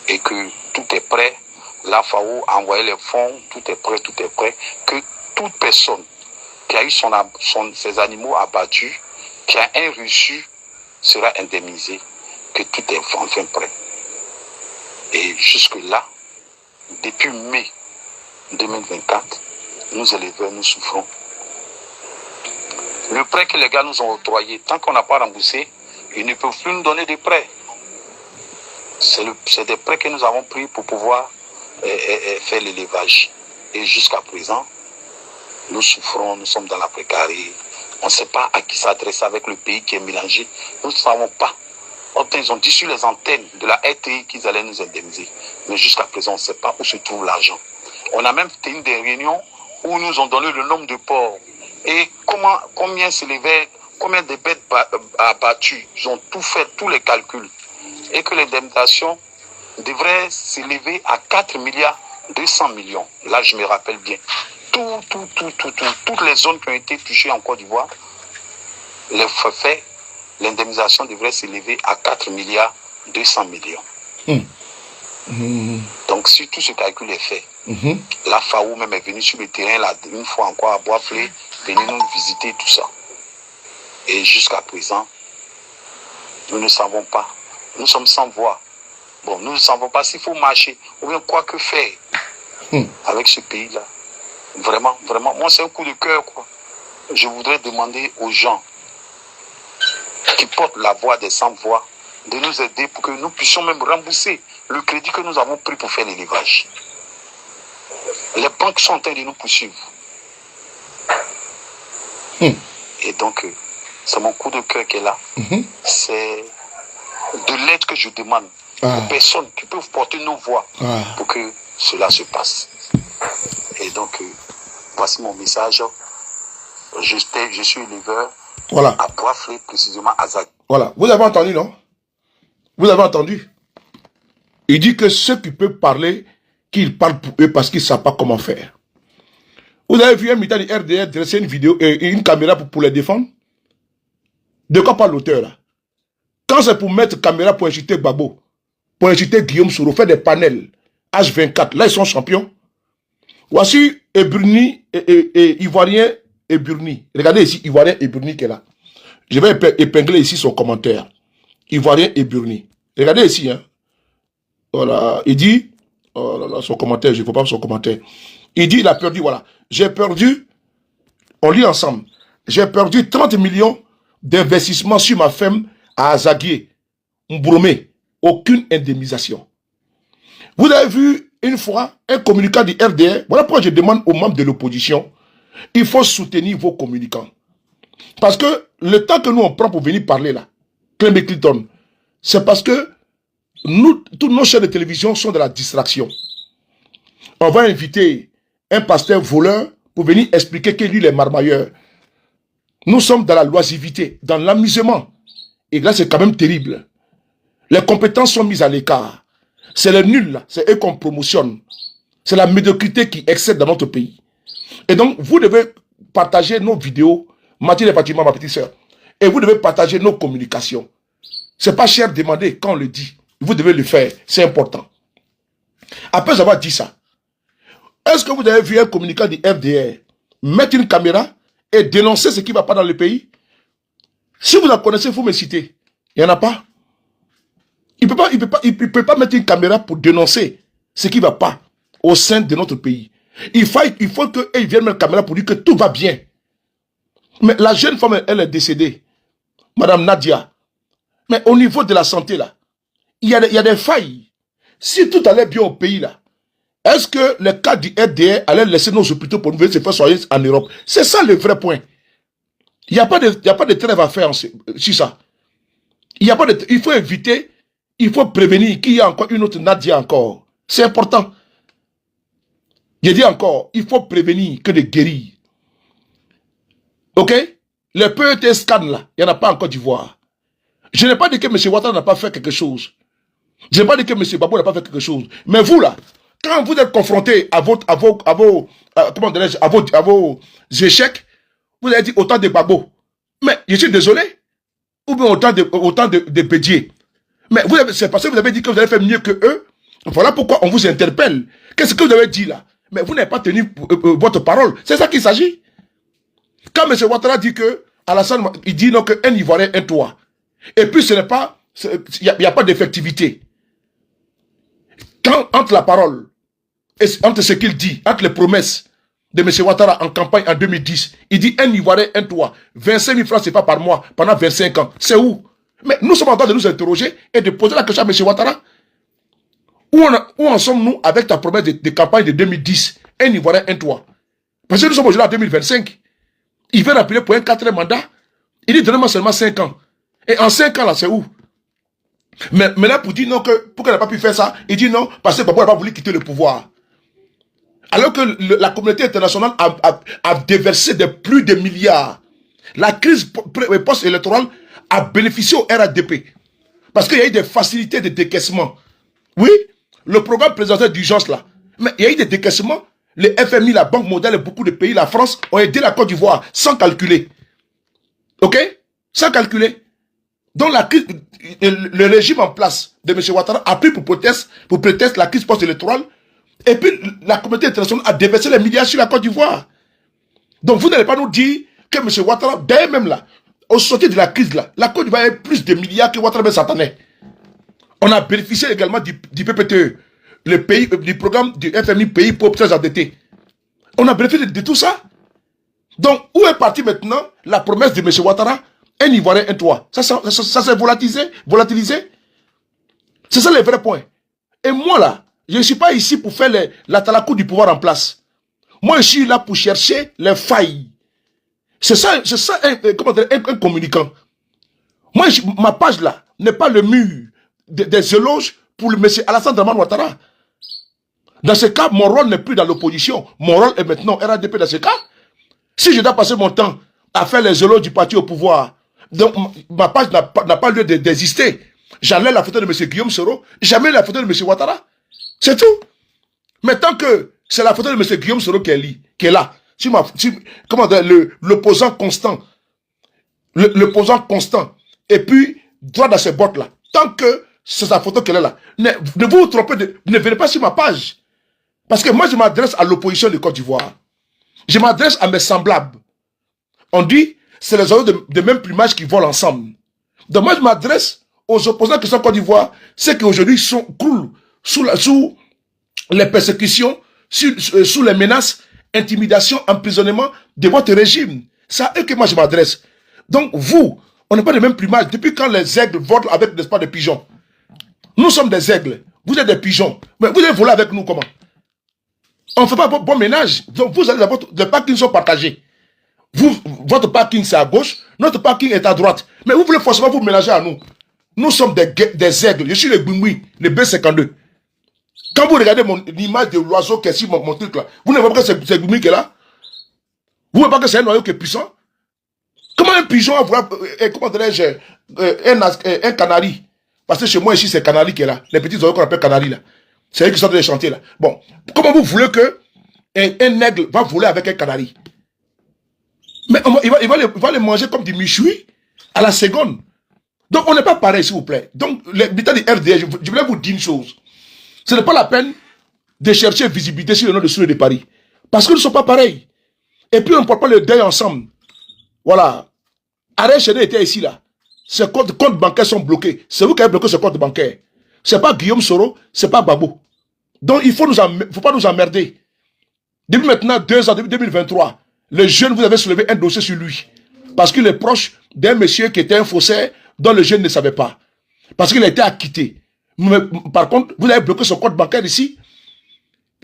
Et que tout est prêt, la FAO a envoyé les fonds, tout est prêt, que toute personne qui a eu ses animaux abattus, qui a un reçu, sera indemnisée, que tout est enfin prêt. Et jusque-là, depuis mai 2024, nous éleveurs, nous souffrons. Le prêt que les gars nous ont octroyé, tant qu'on n'a pas remboursé, ils ne peuvent plus nous donner des prêts. C'est des prêts que nous avons pris pour pouvoir faire l'élevage. Et jusqu'à présent, nous souffrons, nous sommes dans la précarité. On ne sait pas à qui s'adresser avec le pays qui est mélangé. Nous ne savons pas. Ils ont dit sur les antennes de la RTI qu'ils allaient nous indemniser. Mais jusqu'à présent, on ne sait pas où se trouve l'argent. On a même tenu des réunions où nous ont donné le nombre de porcs. Et combien s'élevait, combien de bêtes abattues. Ils ont tout fait, tous les calculs. Et que l'indemnisation devrait s'élever à 4 milliards 200 millions. Là, je me rappelle bien. Toutes les zones qui ont été touchées en Côte d'Ivoire, les forfaits, l'indemnisation devrait s'élever à 4 milliards 200 millions. Donc, si tout ce calcul est fait, la FAO même est venue sur le terrain, là, une fois encore à Bois-Flé, venir nous visiter, tout ça. Et jusqu'à présent, nous ne savons pas. Nous sommes sans voix. Bon, nous ne savons pas s'il faut marcher ou bien quoi que faire avec ce pays-là. Vraiment, vraiment. Moi, c'est un coup de cœur, quoi. Je voudrais demander aux gens qui portent la voix des sans-voix de nous aider pour que nous puissions même rembourser le crédit que nous avons pris pour faire l'élevage. Les banques sont en train de nous poursuivre. Et donc, c'est mon coup de cœur qui est là. C'est de l'aide que je demande aux personnes qui peuvent porter nos voix pour que cela se passe. Et donc, voici mon message. Je suis éleveur à Bois-Flé, précisément à Zag. Voilà, vous avez entendu, non? Vous avez entendu? Il dit que ceux qui peuvent parler, qu'ils parlent pour eux parce qu'ils ne savent pas comment faire. Vous avez vu un militant du RDR dresser une vidéo et une caméra pour les défendre? De quoi parle l'auteur là? Quand c'est pour mettre caméra pour insulter Gbagbo, pour insulter Guillaume Soro, faire des panels, H24, là ils sont champions. Voici Eburni et Ivoirien Eburni. Regardez ici, Ivoirien Eburni qui est là. Je vais épingler ici son commentaire. Ivoirien Eburni. Regardez ici, hein. Voilà, il dit, oh là là, son commentaire, je ne vois pas son commentaire. Il dit, il a perdu, voilà. J'ai perdu, on lit ensemble, j'ai perdu 30 millions d'investissement sur ma ferme à Azaguié, Mbromé. Aucune indemnisation. Vous avez vu une fois un communicant du RDR. Voilà pourquoi je demande aux membres de l'opposition, il faut soutenir vos communicants. Parce que le temps que nous on prend pour venir parler là, Clement Clinton, c'est parce que nous, tous nos chaînes de télévision sont de la distraction. On va inviter un pasteur voleur pour venir expliquer que lui, il est marmailleur. Nous sommes dans la loisivité, dans l'amusement. Et là, c'est quand même terrible. Les compétences sont mises à l'écart. C'est les nuls, là. C'est eux qu'on promotionne. C'est la médiocrité qui excède dans notre pays. Et donc, vous devez partager nos vidéos, Mathilde et Fatima, ma petite sœur. Et vous devez partager nos communications. C'est pas cher demander quand on le dit. Vous devez le faire. C'est important. Après avoir dit ça, est-ce que vous avez vu un communicant du FDR mettre une caméra et dénoncer ce qui ne va pas dans le pays? Si vous en connaissez, vous me citez. Il n'y en a pas. Il ne peut pas mettre une caméra pour dénoncer ce qui ne va pas au sein de notre pays. Il faut qu'ils viennent mettre une caméra pour dire que tout va bien. Mais la jeune femme, elle est décédée. Madame Nadia. Mais au niveau de la santé, là, il y a des failles. Si tout allait bien au pays, là, est-ce que les cas du RDR allaient laisser nos hôpitaux pour nous venir se faire soigner en Europe? C'est ça le vrai point. Il n'y a pas de trêve à faire sur ça. Il faut éviter, il faut prévenir qu'il y a encore une autre Nadia encore. C'est important. Je dis encore, il faut prévenir que de guérir. Ok? Le PET scan là, il n'y en a pas en Côte d'Ivoire. Je n'ai pas dit que M. Ouattara n'a pas fait quelque chose. Je n'ai pas dit que M. Babou n'a pas fait quelque chose. Mais vous là, quand vous êtes confronté à vos échecs, vous avez dit autant de Babou. Mais je suis désolé. Ou bien autant de Bédier. Mais c'est parce que vous avez dit que vous avez fait mieux que eux. Voilà pourquoi on vous interpelle. Qu'est-ce que vous avez dit là? Mais vous n'avez pas tenu votre parole. C'est ça qu'il s'agit. Quand M. Ouattara dit que Alassane, il dit non qu'un Ivoirien, un toit. Et puis ce n'est pas, il n'y a pas d'effectivité. Quand, entre la parole, et entre ce qu'il dit, entre les promesses de M. Ouattara en campagne en 2010, il dit un Ivoirien, un toit, 25 000 francs CFA par mois pendant 25 ans. C'est où? Mais nous sommes en train de nous interroger et de poser la question à M. Ouattara. Où en sommes-nous avec ta promesse de campagne de 2010? Un Ivoirien, un toit. Parce que nous sommes aujourd'hui en 2025. Il veut rappeler pour un 4e mandat. Il dit donnez-moi seulement 5 ans. Et en 5 ans là, c'est où? Mais là, pour dire non, pour qu'elle n'ait pas pu faire ça, il dit non, parce que Gbagbo n'a pas voulu quitter le pouvoir. Alors que la communauté internationale a déversé plus de milliards. La crise post-électorale a bénéficié au RADP. Parce qu'il y a eu des facilités de décaissement. Oui, le programme présidentiel d'urgence là. Mais il y a eu des décaissements. Le FMI, la Banque mondiale et beaucoup de pays, la France, ont aidé la Côte d'Ivoire sans calculer. Ok? Sans calculer. Donc le régime en place de M. Ouattara a pris pour prétexte la crise post-électorale. Et puis la communauté internationale a déversé les milliards sur la Côte d'Ivoire. Donc vous n'allez pas nous dire que M. Ouattara, dès même là, au sortir de la crise là, la Côte d'Ivoire a plus de milliards que Ouattara s'attendait. On a bénéficié également du PPTE, du programme du FMI pays pauvres très endettés. On a bénéficié de tout ça. Donc, où est partie maintenant la promesse de M. Ouattara? Un Ivoirien, un toit. Ça s'est volatilisé. C'est ça le vrai point. Et moi là, je ne suis pas ici pour faire la talakou du pouvoir en place. Moi, je suis là pour chercher les failles. C'est ça un communicant. Moi, ma page là n'est pas le mur des éloges pour le monsieur Alassane Dramane Ouattara. Dans ce cas, mon rôle n'est plus dans l'opposition. Mon rôle est maintenant RADP dans ce cas. Si je dois passer mon temps à faire les éloges du parti au pouvoir, donc ma page n'a pas lieu d'exister. J'enlève la photo de M. Guillaume Soro, jamais la photo de M. Ouattara. C'est tout. Mais tant que c'est la photo de M. Guillaume Soro qui est là, l'opposant constant, l'opposant constant, et puis droit dans ses bottes là, tant que c'est sa photo qu'elle est là, ne vous trompez, ne venez pas sur ma page. Parce que moi je m'adresse à l'opposition de Côte d'Ivoire. Je m'adresse à mes semblables. On dit, c'est les oiseaux de même plumage qui volent ensemble. Donc moi je m'adresse aux opposants qui sont en Côte d'Ivoire, ceux qui aujourd'hui croulent sous les persécutions, sous les menaces, intimidation, emprisonnement de votre régime. C'est à eux que moi je m'adresse. Donc vous, on n'est pas de même plumage. Depuis quand les aigles volent avec des espoirs de pigeons? Nous sommes des aigles, vous êtes des pigeons. Mais vous allez voler avec nous comment? On ne fait pas bon ménage. Donc vous allez d'abord, les parkings sont partagés. Votre parking c'est à gauche, notre parking est à droite. Mais vous voulez forcément vous mélanger à nous. Nous sommes des aigles. Je suis le Gbingui, le B52. Quand vous regardez l'image de l'oiseau qui est sur mon truc là, vous ne voyez pas que c'est Gbingui qui est là? Vous ne voyez pas que c'est un noyau qui est puissant? Comment un pigeon va comment dirais-je, un canari? Parce que chez moi ici c'est canari qui est là. Les petits oiseaux qu'on appelle canari là. C'est eux qui sont dans les chantiers là. Bon, comment vous voulez que un aigle va voler avec un canari? Mais il va les manger comme des michoui à la seconde. Donc on n'est pas pareil s'il vous plaît. Donc l'habitat du RDS, je voulais vous dire une chose. Ce n'est pas la peine de chercher visibilité sur le nom de Soulé de Paris. Parce que nous ne sommes pas pareils. Et puis on ne porte pas le deuil ensemble. Voilà. Arrêt Chédé était ici là. Ses comptes bancaires sont bloqués. C'est vous qui avez bloqué ce compte bancaire. Ce n'est pas Guillaume Soro, ce n'est pas Gbagbo. Donc il ne faut pas nous emmerder. Depuis maintenant 2 ans, depuis 2023, les jeunes, vous avez soulevé un dossier sur lui. Parce qu'il est proche d'un monsieur qui était un faussaire dont le jeune ne savait pas. Parce qu'il a été acquitté. Mais, par contre, vous avez bloqué son compte bancaire ici.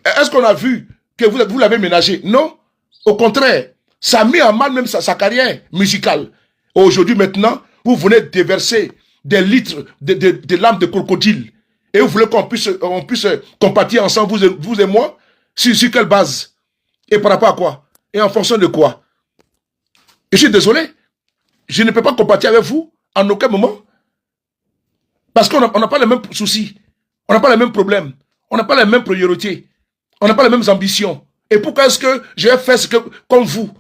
Est-ce qu'on a vu que vous l'avez ménagé? Non. Au contraire, ça a mis en mal même sa carrière musicale. Aujourd'hui, maintenant, vous venez déverser des litres de larmes de crocodile. Et vous voulez qu'on puisse compatir ensemble, vous et moi? Sur quelle base? Et par rapport à quoi? Et en fonction de quoi? Je suis désolé. Je ne peux pas compatir avec vous en aucun moment. Parce qu'on n'a pas les mêmes soucis. On n'a pas les mêmes problèmes. On n'a pas les mêmes priorités. On n'a pas les mêmes ambitions. Et pourquoi est-ce que je vais faire comme vous?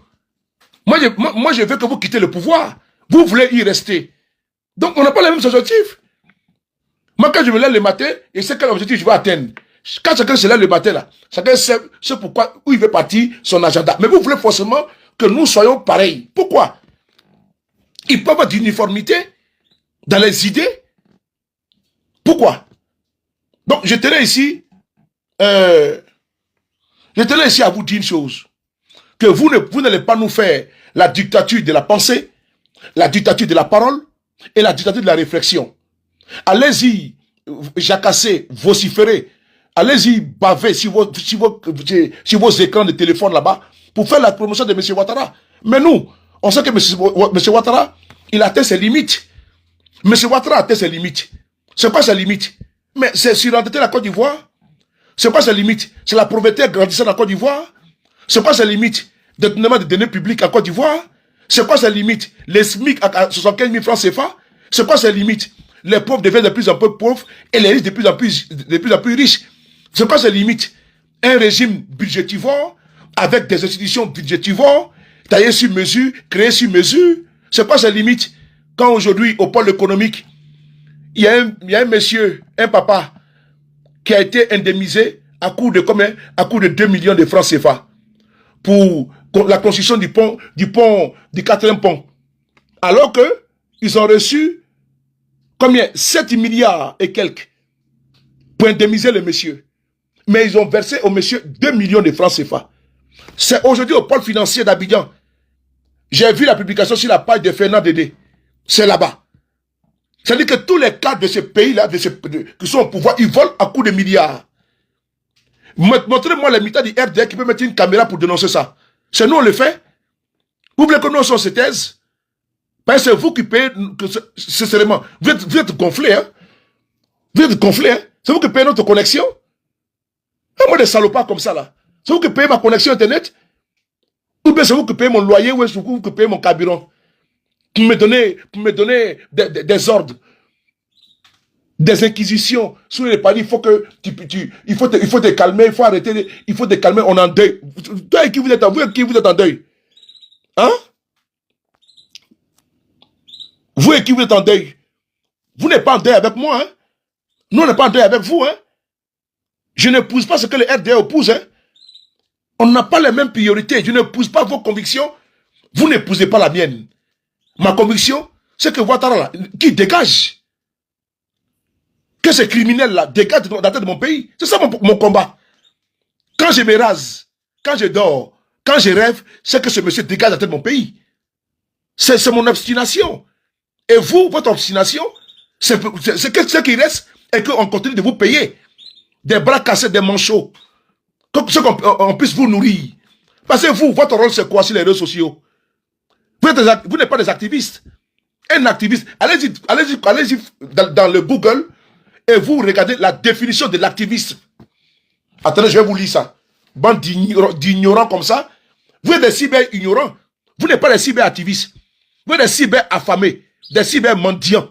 Moi, je veux que vous quittez le pouvoir. Vous voulez y rester. Donc, on n'a pas les mêmes objectifs. Moi, quand je me lève le matin, je sais quel objectif je vais atteindre. Quand chacun se lève le matin, là, chacun sait pourquoi, où il veut partir, son agenda. Mais vous voulez forcément que nous soyons pareils. Pourquoi? Il peut y avoir d'uniformité dans les idées. Pourquoi? Donc, je tenais ici je tenais ici à vous dire une chose. Que vous n'allez pas nous faire la dictature de la pensée, la dictature de la parole et la dictature de la réflexion. Allez-y, jacasser, vociférer. Allez-y, baver sur vos écrans de téléphone là-bas pour faire la promotion de M. Ouattara. Mais nous, on sait que M. Ouattara, il a atteint ses limites. M. Ouattara a atteint ses limites. C'est quoi ses limites? Mais c'est sur l'entité de la Côte d'Ivoire. C'est quoi ses limites? C'est la pauvreté grandissante en Côte d'Ivoire. C'est quoi ses limites? Détournement de données publiques en Côte d'Ivoire. C'est quoi ses limites? Les SMIC à 75 000 francs CFA. C'est quoi ses limites? Les pauvres deviennent de plus en plus pauvres et les riches de plus en plus riches. C'est quoi ses limites? Un régime budgétivore avec des institutions budgétivores taillées sur mesure, créées sur mesure. C'est quoi ses limites? Quand aujourd'hui, au pôle économique, il y a un monsieur, un papa, qui a été indemnisé à coût de combien? À coût de 2 millions de francs CFA pour la construction du 4e pont. Alors que ils ont reçu combien? 7 milliards et quelques pour indemniser le monsieur. Mais ils ont versé au monsieur 2 millions de francs CFA. C'est aujourd'hui au pôle financier d'Abidjan. J'ai vu la publication sur la page de Fernand Dédé. C'est là-bas. C'est-à-dire que tous les cadres de ce pays-là, qui sont au pouvoir, ils volent à coups de milliards. Montrez-moi les militants du RDR qui peut mettre une caméra pour dénoncer ça. C'est nous, on le fait. Vous voulez que nous soyons ces thèses? Parce que c'est vous qui payez, sincèrement. Vous êtes gonflés, hein? Vous êtes gonflés, hein? C'est vous qui payez notre connexion? Et moi, des salopards comme ça, là. C'est vous qui payez ma connexion Internet? Ou bien c'est vous qui payez mon loyer, ou c'est vous qui payez mon carburant? Pour me donner des ordres, des inquisitions sur les paris. Il faut que il faut te calmer, il faut arrêter, il faut te calmer, on est en deuil. Vous qui vous êtes en deuil? Hein? Vous et qui vous êtes en deuil? Vous n'êtes pas en deuil avec moi, hein? Nous, on n'est pas en deuil avec vous, hein? Je n'épouse pas ce que le RDR épouse, hein? On n'a pas les mêmes priorités. Je n'épouse pas vos convictions. Vous n'épousez pas la mienne. Ma conviction, c'est que Ouattara, là, qui dégage, que ces criminels-là dégagent de la tête de mon pays. C'est ça mon combat. Quand je me rase, quand je dors, quand je rêve, c'est que ce monsieur dégage de la tête de mon pays. C'est mon obstination. Et vous, votre obstination, c'est que ce qui reste est qu'on continue de vous payer des bras cassés, des manchots, qu'on puisse vous nourrir. Parce que vous, votre rôle, c'est quoi sur les réseaux sociaux? Vous n'êtes pas des activistes. Un activiste, allez-y dans le Google et vous regardez la définition de l'activisme. Attendez, je vais vous lire ça. Bande d'ignorants comme ça. Vous êtes des cyber-ignorants. Vous n'êtes pas des cyber-activistes. Vous êtes des cyber-affamés, des cyber-mendiants.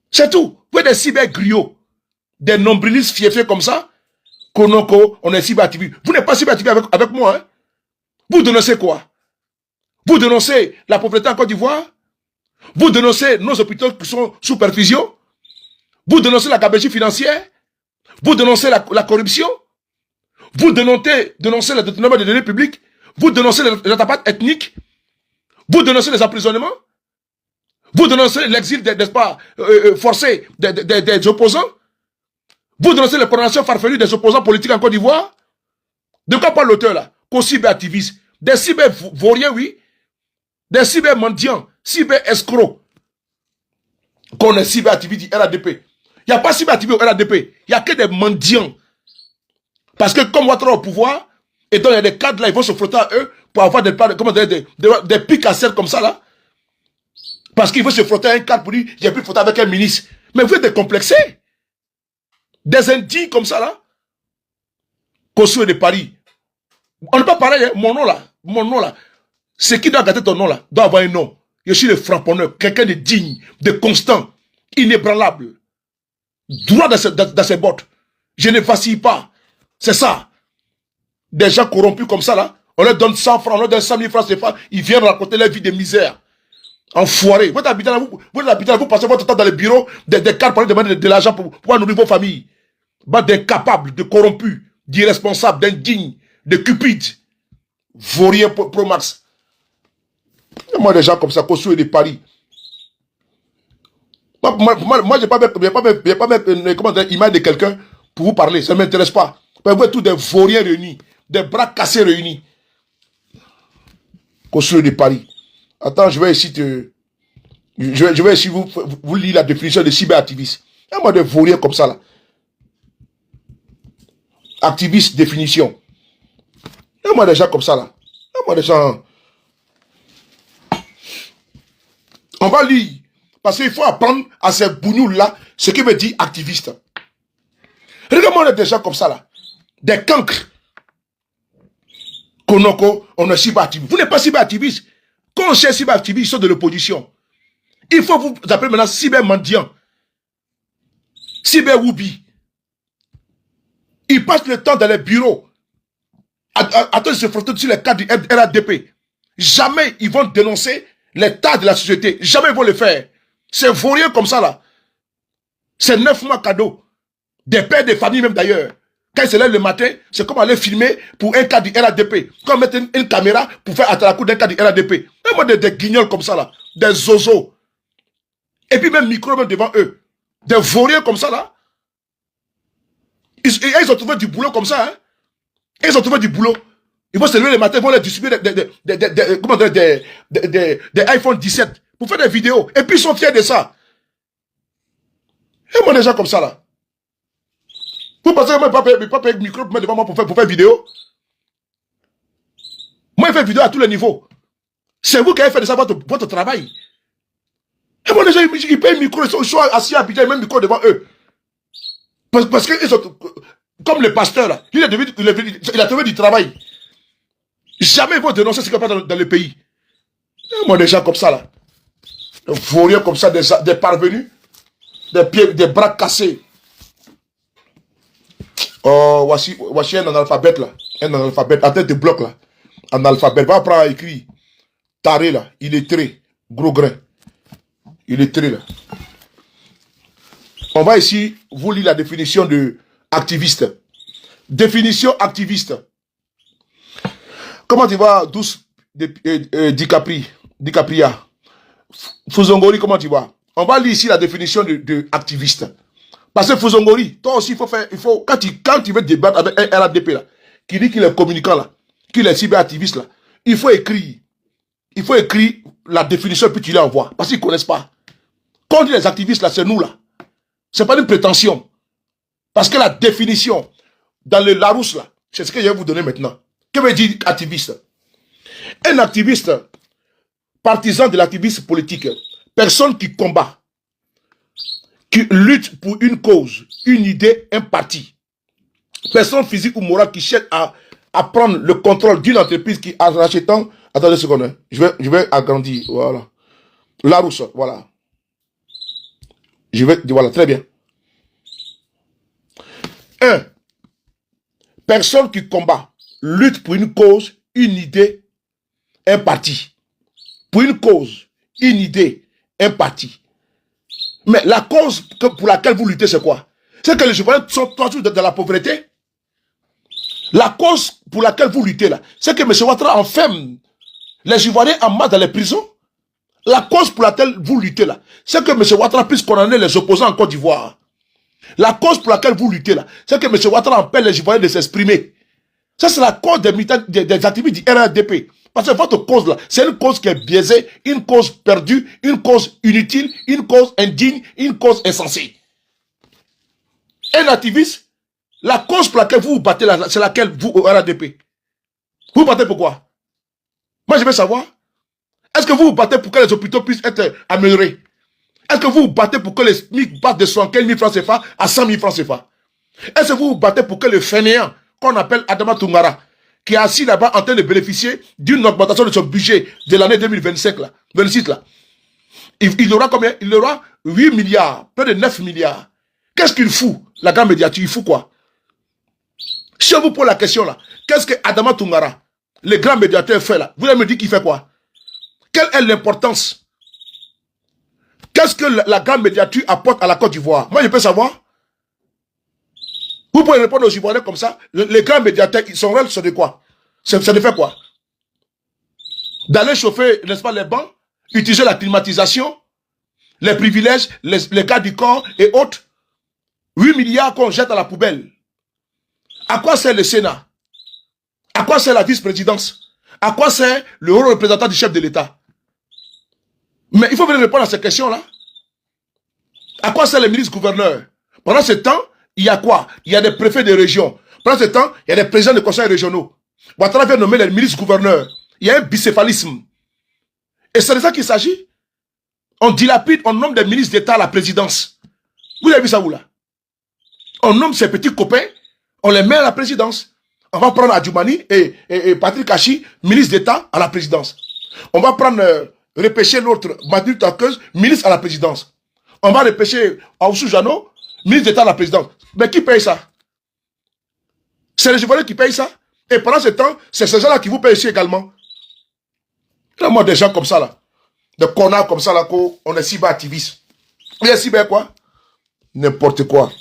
C'est tout. Vous êtes des cyber-griots, des nombrilistes fiefés comme ça. Konoko, on est cyber-activistes. Vous n'êtes pas cyber-activistes avec moi. Hein? Vous dénoncez quoi? Vous dénoncez la pauvreté en Côte d'Ivoire? Vous dénoncez nos hôpitaux qui sont sous perfusion? Vous dénoncez la gabegie financière? Vous dénoncez la corruption? Vous dénoncez le détournement des données publiques? Vous dénoncez les attaques ethniques? Vous dénoncez les emprisonnements? Vous dénoncez l'exil, n'est-ce pas, forcé des opposants? Vous dénoncez les condamnations farfelues des opposants politiques en Côte d'Ivoire? De quoi parle l'auteur là? Qu'aux cyber-activistes? Des cyber-vauriens, oui. Des cyber-mendiants, cyber-escrocs. Qu'on est cyber-activistes du RADP. Il n'y a pas cyber-activistes au RADP. Il n'y a que des mendiants. Parce que comme Ouattara au pouvoir, et donc il y a des cadres là, ils vont se frotter à eux pour avoir des pics à serre comme ça là. Parce qu'il veut se frotter à un cadre pour dire, j'ai pu frotter avec un ministre. Mais vous êtes décomplexés. Des indignes comme ça là. Kossué de Paris. On n'est pas pareil, hein? Mon nom là. Ce qui doit gâter ton nom là, doit avoir un nom. Je suis le frapponneur, quelqu'un de digne, de constant, inébranlable. Droit dans ses bottes. Je ne vacille pas. C'est ça. Des gens corrompus comme ça là, on leur donne 100 francs, on leur donne 100 000 francs CFA, ils viennent raconter leur vie de misère. Enfoiré. Vous passez votre temps dans les bureaux des cadres pour demander de l'argent pour pouvoir nourrir vos familles. D'incapables, de corrompus, d'irresponsables, d'indignes, de cupides. Vauriens pro max. Moi, des gens comme ça, Kossué de Paris. Moi, je n'ai pas mettre l'image de quelqu'un pour vous parler. Ça ne m'intéresse pas. Vous voyez tous des vauriens réunis, des bras cassés réunis. Construire de Paris. Attends, je vais essayer de... Je vais essayer vous lire la définition de cyberactiviste. Il y a moi des vauriens comme ça là. Activiste, définition. Il y a moi des gens comme ça là. Il y a moi des gens... On va lire. Parce qu'il faut apprendre à ces bougnoux là ce qui veut dire activiste. Regarde-moi des gens comme ça là. Des cancres. Konoko, on est cyberactiviste. Vous n'êtes pas cyberactiviste. Quand on cherche cyberactiviste, ils sont de l'opposition. Il faut vous appeler maintenant cybermendiant. Cyberwoubi. Ils passent le temps dans les bureaux. Attends, ils se frottent sur les cas du RADP. Jamais ils vont dénoncer l'état de la société. Jamais ils vont le faire. C'est vaurien comme ça là. C'est 9 mois cadeau. Des pères de famille même d'ailleurs. Quand ils se lèvent le matin, c'est comme aller filmer pour un cas du RADP. Quand mettre une caméra pour faire à la cour d'un cas du RADP. Et moi des guignols comme ça là. Des zozos. Et puis même micro même devant eux. Des vauriens comme ça là. Ils ont trouvé du boulot comme ça. Hein? Ils ont trouvé du boulot. Ils vont se lever le matin, ils vont les distribuer des iPhone 17 pour faire des vidéos. Et puis ils sont fiers de ça. Et moi des gens comme ça là. Vous pensez que moi je ne vais pas payer le micro pour mettre devant moi pour faire vidéo? Moi je fais vidéo à tous les niveaux. C'est vous qui avez fait de ça votre travail. Et moi les gens ils payent le micro, ils sont assis à Abidjan, ils mettent le micro devant eux. Parce qu'ils sont comme le pasteur là, il a trouvé du travail. Jamais ils vont dénoncer ce qui n'est pas dans le pays. Et moi des gens comme ça là. Des vauriens comme ça, des parvenus, des pieds, des bras cassés. Oh, voici un analphabète là. Un analphabète, en tête de bloc là. Un analphabète. Va apprendre à écrire. Taré là. Il est très gros grain. Il est très là. On va ici vous lire la définition de activiste. Définition activiste. Comment tu vas, Douce DiCapria? Fuzongori, comment tu vas? On va lire ici la définition de activiste. Parce que Fuzongori, toi aussi, quand tu veux débattre avec un RADP là, qui dit qu'il est communicant là, qu'il est cyberactiviste là, il faut écrire la définition et puis tu l'envoies. Parce qu'ils ne connaissent pas. Quand on dit les activistes là, c'est nous là. Ce n'est pas une prétention. Parce que la définition dans le Larousse là, c'est ce que je vais vous donner maintenant. Que veut dire activiste? Un activiste, partisan de l'activisme politique, personne qui combat, qui lutte pour une cause, une idée, un parti. Personne physique ou morale qui cherche à prendre le contrôle d'une entreprise qui, en rachetant... Attendez une seconde, hein. Je vais agrandir, voilà. Larousse, voilà. Voilà, très bien. 1. Personne qui combat, lutte pour une cause, une idée, un parti. Pour une cause, une idée, un parti. Mais la cause pour laquelle vous luttez, c'est quoi? C'est que les Ivoiriens sont toujours dans la pauvreté. La cause pour laquelle vous luttez là, c'est que M. Ouattara enferme les Ivoiriens en masse dans les prisons. La cause pour laquelle vous luttez là, c'est que M. Ouattara puisse condamner les opposants en Côte d'Ivoire. La cause pour laquelle vous luttez là, c'est que M. Ouattara empêche les Ivoiriens de s'exprimer. Ça, c'est la cause des activités du RADP. Parce que votre cause là, c'est une cause qui est biaisée, une cause perdue, une cause inutile, une cause indigne, une cause insensée. Un activiste, la cause pour laquelle vous vous battez là, c'est laquelle vous au RADP. Vous vous battez pourquoi? Moi, je veux savoir. Est-ce que vous vous battez pour que les hôpitaux puissent être améliorés? Est-ce que vous vous battez pour que les SMIC passent de 75 000 francs CFA à 100 000 francs CFA? Est-ce que vous vous battez pour que le fainéant, qu'on appelle Adama Toungara, qui est assis là-bas en train de bénéficier d'une augmentation de son budget de l'année 2025, là, 26 là, il aura combien? Il aura 8 milliards, près de 9 milliards. Qu'est-ce qu'il fout, la grande médiature? Il fout quoi? Si on vous pose la question là, qu'est-ce que Adama Toungara, le grand médiateur, fait là? Vous allez me dire qu'il fait quoi? Quelle est l'importance? Qu'est-ce que la grande médiature apporte à la Côte d'Ivoire? Moi, je peux savoir. Vous pouvez répondre aux Ivoiriens comme ça. Les grands médiateurs, son rôle, c'est de quoi? Ça ne fait quoi? D'aller chauffer, n'est-ce pas, les bancs, utiliser la climatisation, les privilèges, les cas du corps et autres. 8 milliards qu'on jette à la poubelle. À quoi sert le Sénat? À quoi sert la vice-présidence? À quoi sert le haut représentant du chef de l'État? Mais il faut venir répondre à ces questions-là. À quoi sert le ministre-gouverneur? Pendant ce temps, il y a quoi? Il y a des préfets de région. Pendant ce temps, il y a des présidents de conseils régionaux. Ouattara vient nommer les ministres-gouverneurs. Il y a un bicéphalisme. Et c'est de ça qu'il s'agit. On dilapide, on nomme des ministres d'État à la présidence. Vous avez vu ça où là? On nomme ses petits copains, on les met à la présidence. On va prendre Adjoumani et Patrick Hachi, ministre d'État à la présidence. On va prendre, repêcher l'autre, Mathieu Takeuse, ministre à la présidence. On va repêcher Aoussou Jano, ministre d'État à la présidence. Mais qui paye ça? C'est les Ivoiriens qui payent ça. Et pendant ce temps, c'est ces gens-là qui vous payent ici également. Il y a moi des gens comme ça là. Des connards comme ça là, qu'on est cyber-activistes. Il y a cyber quoi? N'importe quoi.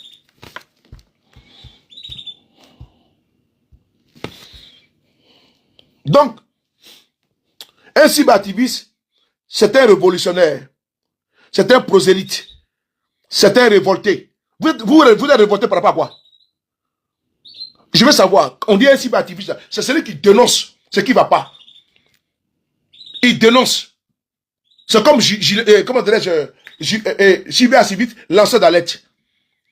Donc, un cyber-activiste, c'est un révolutionnaire. C'est un prosélyte. C'est un révolté. Vous êtes révolté par rapport à quoi? Je veux savoir, on dit un cyber-activiste, c'est celui qui dénonce ce qui ne va pas. Il dénonce. C'est comme, comment dirais-je, cyber-activiste, lanceur d'alerte.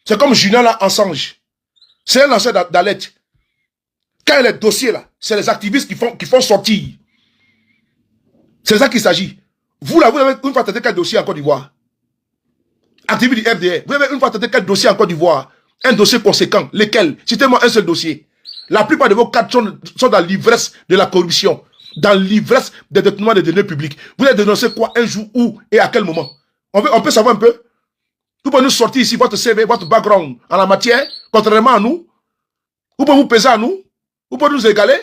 C'est comme Julien là, Assange. C'est un lanceur d'alerte. Quand il y a les dossiers là, c'est les activistes qui font sortir. C'est ça qu'il s'agit. Vous là, vous avez une fois tenté quel dossier en Côte d'Ivoire? Activiste du RDR. Vous avez une fois tenté quel dossier en Côte d'Ivoire? Un dossier conséquent. Lequel? Citez-moi un seul dossier. La plupart de vos cadres sont dans l'ivresse de la corruption. Dans l'ivresse des détournements des données publiques. Vous avez dénoncé quoi? Un jour, où et à quel moment? On peut savoir un peu? Vous pouvez nous sortir ici votre CV, votre background en la matière, contrairement à nous. Vous pouvez vous peser à nous. Vous pouvez nous égaler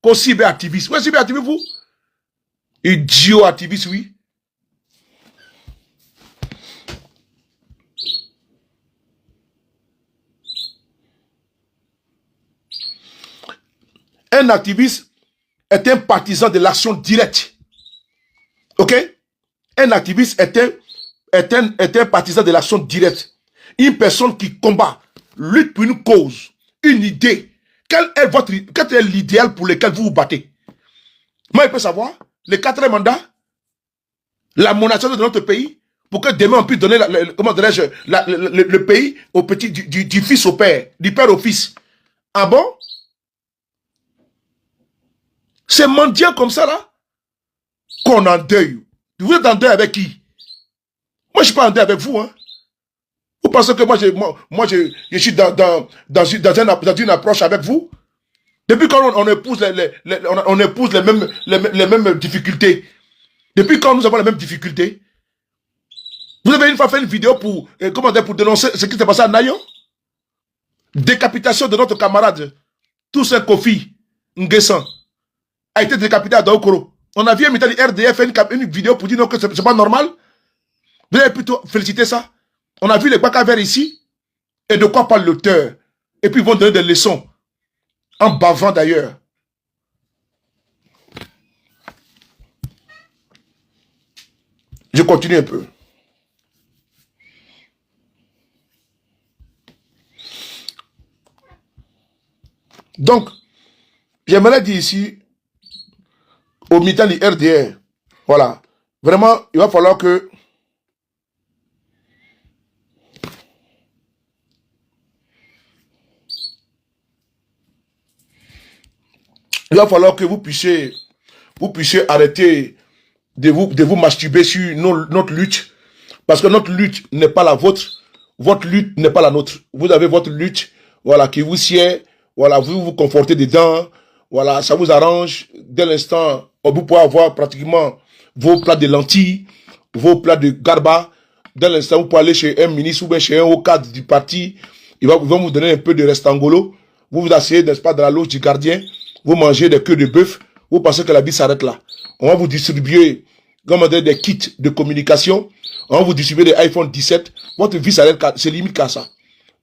qu'au cyber-activiste. Oui, cyber-activiste, vous? Idiot-activiste, oui. Un activiste est un partisan de l'action directe. Ok? Un activiste est un partisan de l'action directe. Une personne qui combat, lutte pour une cause, une idée. Quel est l'idéal pour lequel vous vous battez? Moi, je peux savoir, le 4e mandat, la monarchie de notre pays, pour que demain on puisse donner, comment dirais-je, le pays au petit, du fils au père, du père au fils. Ah bon? C'est mendiant comme ça là qu'on en deuil. Vous êtes en deuil avec qui? Moi je ne suis pas en deuil avec vous. Hein. Vous pensez que moi je suis dans une approche avec vous? Depuis quand on épouse on épouse les mêmes difficultés? Depuis quand nous avons les mêmes difficultés? Vous avez une fois fait une vidéo pour dénoncer ce qui s'est passé à Nayon? Décapitation de notre camarade Toussaint Kofi Nguessan a été décapité à Daokoro. On a vu un militant du RDF faire une vidéo pour dire non, que ce n'est pas normal. Vous avez plutôt félicité ça. On a vu les Baka verts ici. Et de quoi parle l'auteur? Et puis ils vont donner des leçons. En bavant d'ailleurs. Je continue un peu. Donc, j'aimerais dire ici, au militant du RDR, voilà, vraiment, il va falloir que vous puissiez arrêter de vous masturber sur notre lutte, parce que notre lutte n'est pas la vôtre, votre lutte n'est pas la nôtre. Vous avez votre lutte, voilà, qui vous sied, voilà, vous vous confortez dedans, voilà, ça vous arrange. Dès l'instant, vous pouvez avoir pratiquement vos plats de lentilles, vos plats de garba. Dès l'instant, vous pouvez aller chez un ministre ou bien chez un haut cadre du parti. Ils vont vous donner un peu de restangolo. Vous vous asseyez, n'est-ce pas, dans la loge du gardien. Vous mangez des queues de bœuf. Vous pensez que la vie s'arrête là. On va vous distribuer, comme on dit, des kits de communication. On va vous distribuer des iPhone 17. Votre vie s'arrête, c'est limite qu'à ça.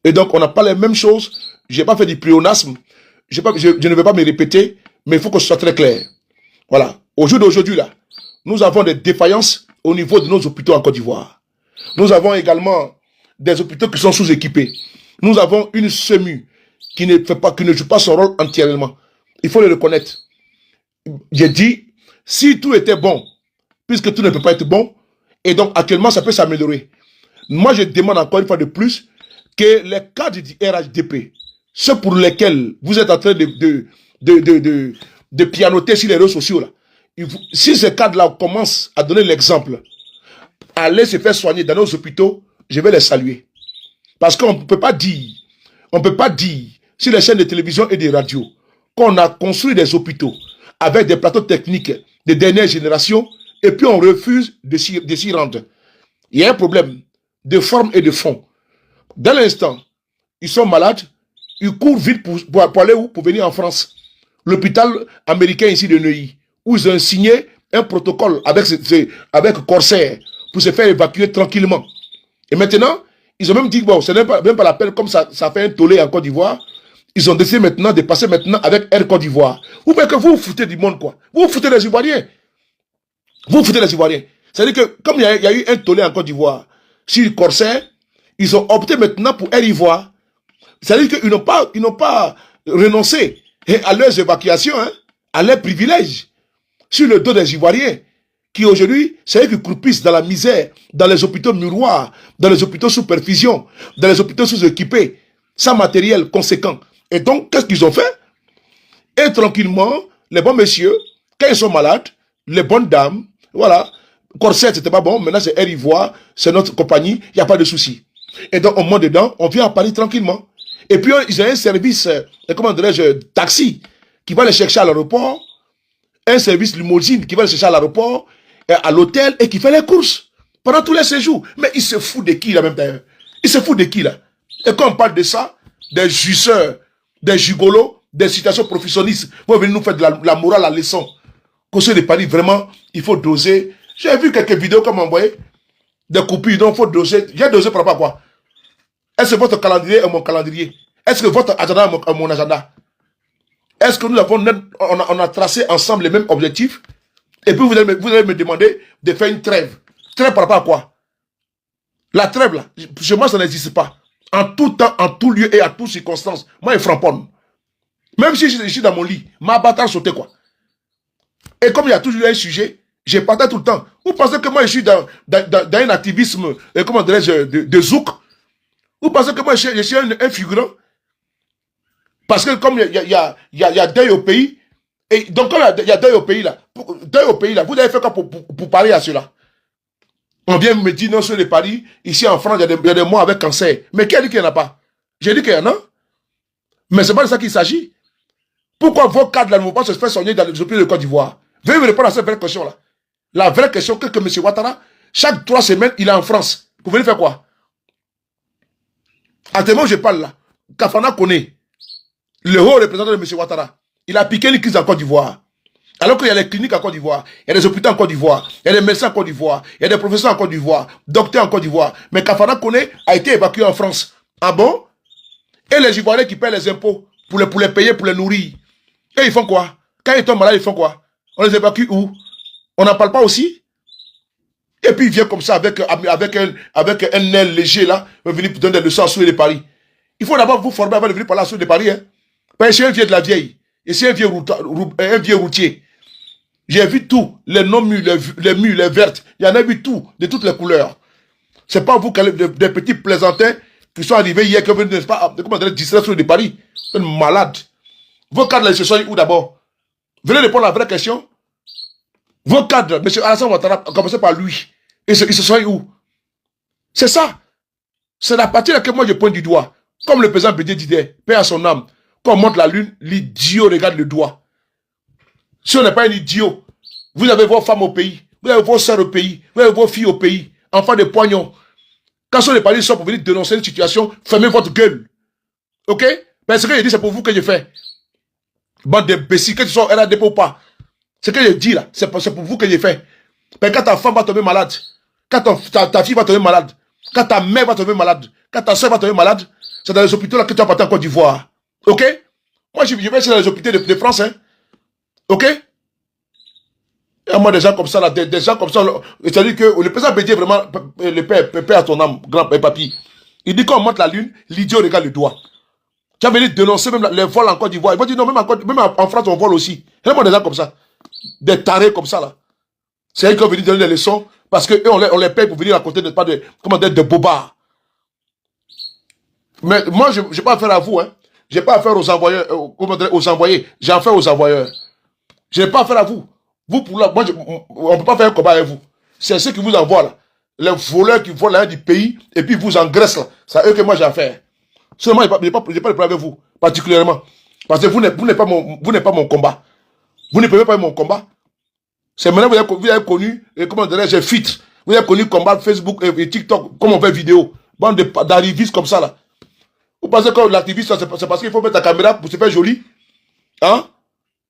Et donc, on n'a pas les mêmes choses. Je n'ai pas fait du pléonasme. Je ne vais pas me répéter, mais il faut que ce soit très clair. Voilà. Au jour d'aujourd'hui, là, nous avons des défaillances au niveau de nos hôpitaux en Côte d'Ivoire. Nous avons également des hôpitaux qui sont sous-équipés. Nous avons une SEMU qui ne joue pas son rôle entièrement. Il faut le reconnaître. J'ai dit, si tout était bon, puisque tout ne peut pas être bon, et donc actuellement ça peut s'améliorer. Moi je demande encore une fois de plus que les cadres du RHDP, ceux pour lesquels vous êtes en train de pianoter sur les réseaux sociaux, là, si ces cadres-là commencent à donner l'exemple, à aller se faire soigner dans nos hôpitaux, je vais les saluer. Parce qu'on ne peut pas dire, sur les chaînes de télévision et de radio, qu'on a construit des hôpitaux avec des plateaux techniques de dernière génération, et puis on refuse de s'y rendre. Il y a un problème de forme et de fond. Dans l'instant, ils sont malades, ils courent vite pour aller où? Pour venir en France. L'hôpital américain ici de Neuilly, où ils ont signé un protocole avec Corsair pour se faire évacuer tranquillement. Et maintenant, ils ont même dit, bon, ce n'est même pas la peine, comme ça fait un tollé en Côte d'Ivoire, ils ont décidé maintenant de passer maintenant avec Air Côte d'Ivoire. Vous voyez que vous foutez du monde, quoi. Vous foutez les Ivoiriens. Vous foutez les Ivoiriens. C'est-à-dire que, comme il y a eu un tollé en Côte d'Ivoire sur Corsair, ils ont opté maintenant pour Air Ivoire. C'est-à-dire qu'ils n'ont pas renoncé à leurs évacuations, hein, à leurs privilèges, sur le dos des Ivoiriens, qui aujourd'hui, c'est eux qui croupissent dans la misère, dans les hôpitaux miroirs, dans les hôpitaux sous perfusion, dans les hôpitaux sous-équipés, sans matériel conséquent. Et donc, qu'est-ce qu'ils ont fait? Et tranquillement, les bons messieurs, quand ils sont malades, les bonnes dames, voilà, Corsair, c'était pas bon, maintenant c'est Air Ivoire, c'est notre compagnie, il n'y a pas de souci. Et donc, on monte dedans, on vient à Paris tranquillement. Et puis, ils ont un service, comment dirais-je, taxi, qui va les chercher à l'aéroport, un service limousine qui va les chercher à l'aéroport, à l'hôtel, et qui fait les courses pendant tous les séjours. Mais il se fout de qui, là, même d'ailleurs? Il se fout de qui, là? Et quand on parle de ça, des juisseurs, des gigolos, des citations professionnalistes, vous venez nous faire de la morale à leçon. Conseil de Paris, vraiment, il faut doser. J'ai vu quelques vidéos comme envoyé, des coupures, donc il faut doser. J'ai dosé par rapport à quoi? Est-ce que votre calendrier est mon calendrier? Est-ce que votre agenda est mon agenda? Est-ce que nous avons on a tracé ensemble les mêmes objectifs? Et puis vous allez me demander de faire une trêve. Trêve par rapport à quoi? La trêve là, chez moi ça n'existe pas. En tout temps, en tout lieu et à toutes circonstances, moi je framponne. Même si je suis dans mon lit, ma bataille sautait quoi. Et comme il y a toujours un sujet, je partage tout le temps. Vous pensez que moi je suis dans un activisme, comment dirais-je, de zouk? Vous pensez que moi je suis un figurant? Parce que comme il y a deuil au pays, et donc comme il y a deuil au pays là, vous avez fait quoi pour parler à cela? On vient me dire non, sur les paris, ici en France, il y a des morts avec cancer. Mais qui a dit qu'il n'y en a pas? J'ai dit qu'il y en a. Mais c'est pas de ça qu'il s'agit. Pourquoi vos cadres là ne vont pas se faire soigner dans les hôpitaux de Côte d'Ivoire? Veuillez me répondre à cette vraie question là. La vraie question que M. Ouattara, chaque 3 semaines, il est en France. Vous venez faire quoi? Actuellement, je parle là. Kafana connaît. Le haut représentant de M. Ouattara. Il a piqué une crise en Côte d'Ivoire. Alors qu'il y a les cliniques en Côte d'Ivoire, il y a des hôpitaux en Côte d'Ivoire, il y a des médecins en Côte d'Ivoire, il y a des professeurs en Côte d'Ivoire, docteurs en Côte d'Ivoire. Mais Kafana Koné a été évacué en France. Ah bon? Et les Ivoiriens qui paient les impôts pour les payer, pour les nourrir. Et ils font quoi? Quand ils tombent malades, ils font quoi? On les évacue où? On n'en parle pas aussi? Et puis il vient comme ça avec un aile léger là, il va venir donner des leçons à Souhait de Paris. Il faut d'abord vous former avant de venir parler à Souhait de Paris. Hein? Parce que c'est un vieux de la vieille. Et c'est un vieux routier. J'ai vu tout, les non-mus, les mus, les vertes, il y en a vu tout, de toutes les couleurs. C'est pas vous, des petits plaisantins qui sont arrivés hier, qui veulent, n'est-ce pas, comment dire, distraire Souhait de Paris. C'est une malade. Vos cadres, là, ils se sont où d'abord? Venez répondre à la vraie question. Vos cadres, M. Alassane Ouattara, commencez par lui. Ils se sont où? C'est ça. C'est la partie là que moi je pointe du doigt. Comme le président Bédié disait, paix à son âme. Quand on monte la lune, l'idiot regarde le doigt. Si on n'est pas un idiot, vous avez vos femmes au pays, vous avez vos soeurs au pays, vous avez vos filles au pays, enfants de poignons. Quand sont les partis sont pour venir dénoncer une situation, fermez votre gueule. Ok? Mais ce que je dis, c'est pour vous que je fais. Bande d'imbéciles, que tu sois RADP ou pas. Ce que je dis là, c'est pour vous que je fais. Mais quand ta femme va tomber malade, quand ta fille va tomber malade, quand ta mère va tomber malade, quand ta soeur va tomber malade, c'est dans les hôpitaux là que tu vas partir en Côte d'Ivoire. Ok? Moi, je vais essayer dans les hôpitaux de France, hein. Ok? Et moi, des gens comme ça, là, des gens comme ça, c'est-à-dire que le président Bédié, vraiment, le père à ton âme, grand papy, Il dit qu'on monte la lune, l'idiot regarde le doigt. Tu as venu dénoncer même les vols en Côte d'Ivoire. Il va dire non, même en France, on vole aussi. Il y a des gens comme ça. Des tarés comme ça, là. C'est eux qui ont venu donner des leçons parce qu'eux, on les paye pour venir raconter des bobards. Mais moi, je n'ai pas affaire à vous, hein. Je n'ai pas affaire aux envoyeurs, aux envoyés. J'ai affaire aux envoyeurs. Je n'ai pas affaire à vous. Vous, on ne peut pas faire un combat avec vous. C'est ceux qui vous envoient, là. Les voleurs qui volent du pays et puis vous engraissent, là. C'est à eux que moi j'ai affaire. Seulement, je n'ai pas de problème avec vous, particulièrement. Parce que vous n'êtes pas mon combat. Vous ne pouvez pas être mon combat. C'est maintenant que vous avez connu, comment dirais-je, filtre. Vous avez connu combat Facebook et TikTok, comme on fait vidéo. Bande d'arrivistes comme ça, là. Vous pensez que l'activiste, c'est parce qu'il faut mettre ta caméra pour se faire joli? Hein?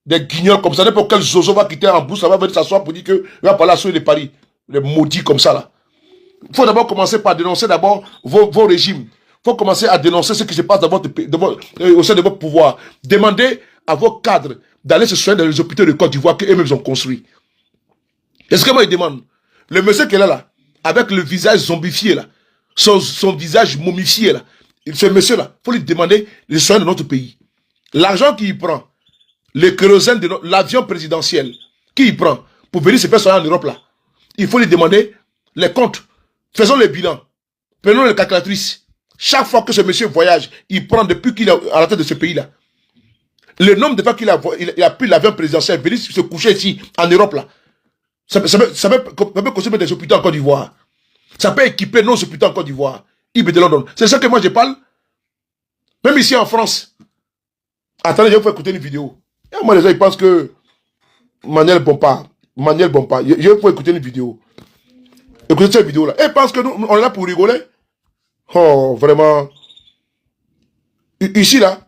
Des guignols comme ça, n'importe quel zozo va quitter en bouche, ça va venir s'asseoir pour dire que il va parler à ceux de Paris. Les maudits comme ça, là. Il faut d'abord commencer par dénoncer d'abord vos régimes. Il faut commencer à dénoncer ce qui se passe au sein de votre pouvoir. Demandez à vos cadres d'aller se soigner dans les hôpitaux de Côte d'Ivoire qu'eux-mêmes ont construits. Est-ce que moi, ils demandent? Le monsieur qui est là, avec le visage zombifié, là, son visage momifié, là, ce monsieur-là, il faut lui demander les soins de notre pays. L'argent qu'il prend, le kérosène de l'avion présidentiel, qu'il prend pour venir se faire soigner en Europe, là, il faut lui demander les comptes. Faisons le bilan. Prenons les calculatrices. Chaque fois que ce monsieur voyage, il prend depuis qu'il est à la tête de ce pays-là. Le nombre de fois qu'il a pris l'avion présidentiel, venir se coucher ici, en Europe, là. Ça peut consommer des hôpitaux en Côte d'Ivoire. Ça peut équiper nos hôpitaux en Côte d'Ivoire. de London. C'est ça que moi je parle. Même ici en France. Attendez, je vais vous faire écouter une vidéo. Et moi, les gens, ils pensent que Manuel Bompa. Je vais vous faire écouter une vidéo. Écoutez cette vidéo-là. Et ils pensent que nous, on est là pour rigoler. Oh, vraiment. Ici, là,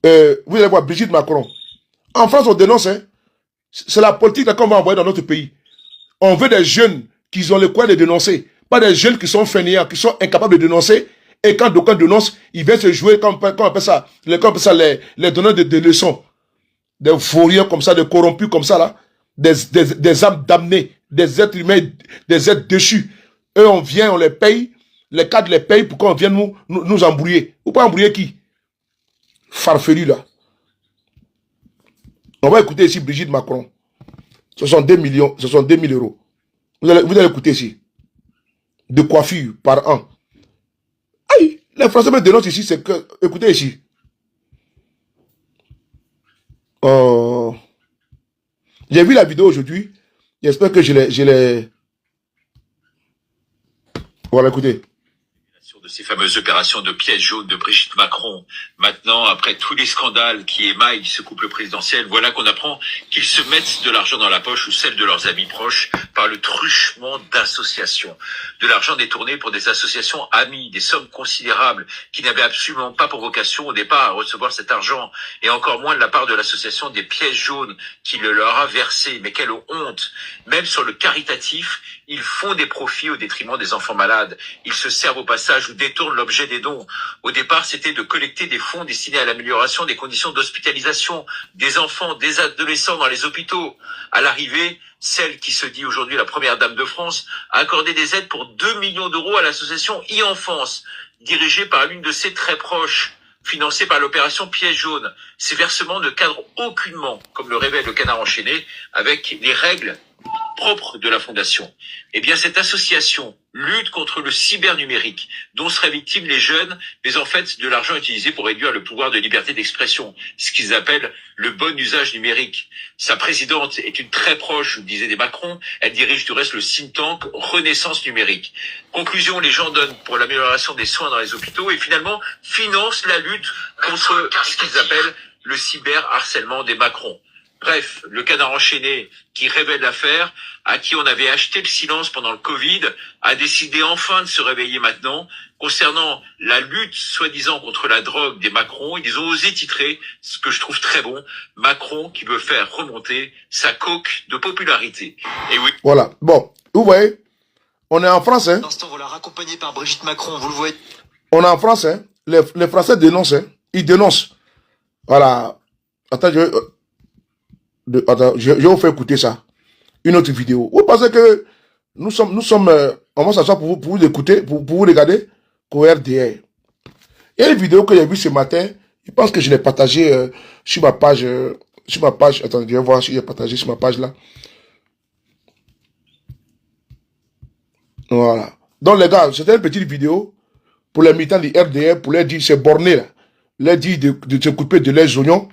vous allez voir Brigitte Macron. En France, on dénonce. Hein. C'est la politique qu'on va envoyer dans notre pays. On veut des jeunes qui ont le courage de dénoncer. Pas des jeunes qui sont fainéants, qui sont incapables de dénoncer. Et quand d'aucuns dénoncent, ils viennent se jouer, comme on appelle ça, les donneurs de leçons. Des vauriens comme ça, des corrompus comme ça, là. Des âmes damnées, des êtres humains, des êtres déchus. Eux, on vient, on les paye. Les cadres les payent pour qu'on vienne nous embrouiller. Ou pas embrouiller qui? Farfelu, là. On va écouter ici Brigitte Macron. Ce sont 2 millions, ce sont 2 000 euros. Vous allez écouter ici. De coiffure par an. Aïe, les Français me dénoncent ici, c'est que, écoutez ici. J'ai vu la vidéo aujourd'hui. J'espère que je l'ai. Voilà, écoutez. De ces fameuses opérations de pièces jaunes de Brigitte Macron. Maintenant, après tous les scandales qui émaillent ce couple présidentiel, voilà qu'on apprend qu'ils se mettent de l'argent dans la poche ou celle de leurs amis proches par le truchement d'associations. De l'argent détourné pour des associations amies, des sommes considérables qui n'avaient absolument pas pour vocation au départ à recevoir cet argent, et encore moins de la part de l'association des pièces jaunes qui le leur a versé. Mais quelle honte! Même sur le caritatif, ils font des profits au détriment des enfants malades. Ils se servent au passage ou détournent l'objet des dons. Au départ, c'était de collecter des fonds destinés à l'amélioration des conditions d'hospitalisation des enfants, des adolescents dans les hôpitaux. À l'arrivée, celle qui se dit aujourd'hui la première dame de France a accordé des aides pour 2 millions d'euros à l'association e-Enfance, dirigée par l'une de ses très proches, financée par l'opération Pièce jaune. Ces versements ne cadrent aucunement, comme le révèle le Canard enchaîné, avec les règles propre de la Fondation. Eh bien, cette association lutte contre le cybernumérique, dont seraient victimes les jeunes, mais en fait de l'argent utilisé pour réduire le pouvoir de liberté d'expression, ce qu'ils appellent le bon usage numérique. Sa présidente est une très proche, disait des Macron, elle dirige du reste le think tank Renaissance numérique. Conclusion, les gens donnent pour l'amélioration des soins dans les hôpitaux et finalement financent la lutte contre ce qu'ils appellent le cyberharcèlement des Macron. Bref, le Canard enchaîné qui révèle l'affaire, à qui on avait acheté le silence pendant le Covid, a décidé enfin de se réveiller maintenant. Concernant la lutte soi-disant contre la drogue des Macron, ils ont osé titrer, ce que je trouve très bon, Macron qui veut faire remonter sa coque de popularité. Et oui. Voilà, bon, vous voyez, on est en France, hein. L'instant, voilà, raccompagné par Brigitte Macron, vous le voyez. On est en France, hein. Les Français dénoncent, hein. Ils dénoncent. Voilà. Attends, je vais vous faire écouter ça. Une autre vidéo. Vous pensez que nous sommes on va s'asseoir pour vous écouter, pour vous regarder? qu'au RDR. Il y a une vidéo que j'ai vue ce matin, je pense que je l'ai partagée sur ma page, attendez, je vais voir si j'ai partagé sur ma page là. Voilà. Donc les gars, c'était une petite vidéo pour les militants du RDR, pour leur dire, c'est borné là, leur dire de se couper de leurs oignons.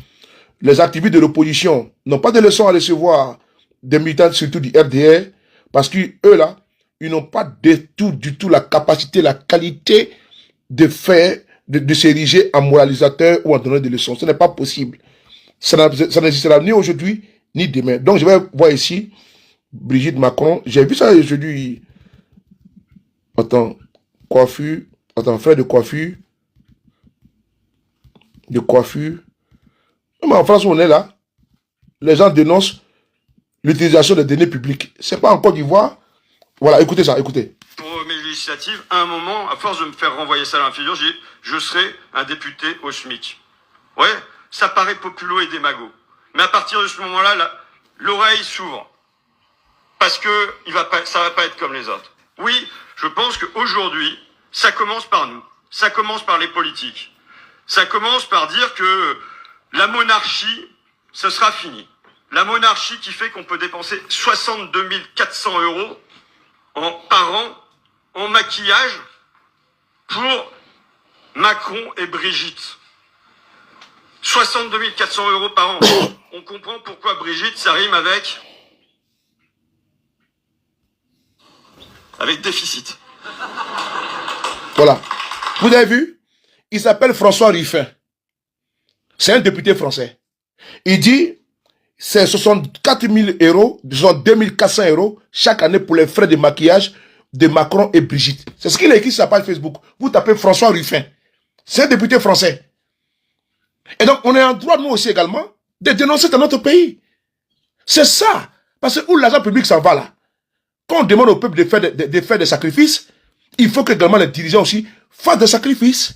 Les activistes de l'opposition n'ont pas de leçons à recevoir des militants, surtout du RDR, parce qu'eux là, ils n'ont pas du tout la capacité, la qualité de faire, de s'ériger en moralisateur ou en donneur de leçons. Ce n'est pas possible. Ça n'existera ni aujourd'hui, ni demain. Donc je vais voir ici, Brigitte Macron, j'ai vu ça aujourd'hui. Attends, coiffure, attends, frère de coiffure. Mais en France, où on est là, les gens dénoncent l'utilisation des données publiques. C'est pas en Côte d'Ivoire. Voilà, écoutez ça, écoutez. Pour mes législatives, à un moment, à force de me faire renvoyer ça à la figure, j'ai dit, je serai un député au SMIC. Ouais, ça paraît populo et démago. Mais à partir de ce moment-là, l'oreille s'ouvre. Parce que ça va pas être comme les autres. Oui, je pense qu'aujourd'hui, ça commence par nous. Ça commence par les politiques. Ça commence par dire que la monarchie, ce sera fini. La monarchie qui fait qu'on peut dépenser 62 400 € par an en maquillage pour Macron et Brigitte. 62 400 € par an. On comprend pourquoi Brigitte, ça rime avec déficit. Voilà. Vous avez vu? Il s'appelle François Ruffin. C'est un député français. Il dit, c'est 64 000 €, disons 2 400 € chaque année pour les frais de maquillage de Macron et Brigitte. C'est ce qu'il a écrit sur sa page Facebook. Vous tapez François Ruffin. C'est un député français. Et donc, on est en droit, nous aussi également, de dénoncer dans notre pays. C'est ça. Parce que où l'argent public s'en va là? Quand on demande au peuple de faire des sacrifices, il faut que également les dirigeants aussi fassent des sacrifices.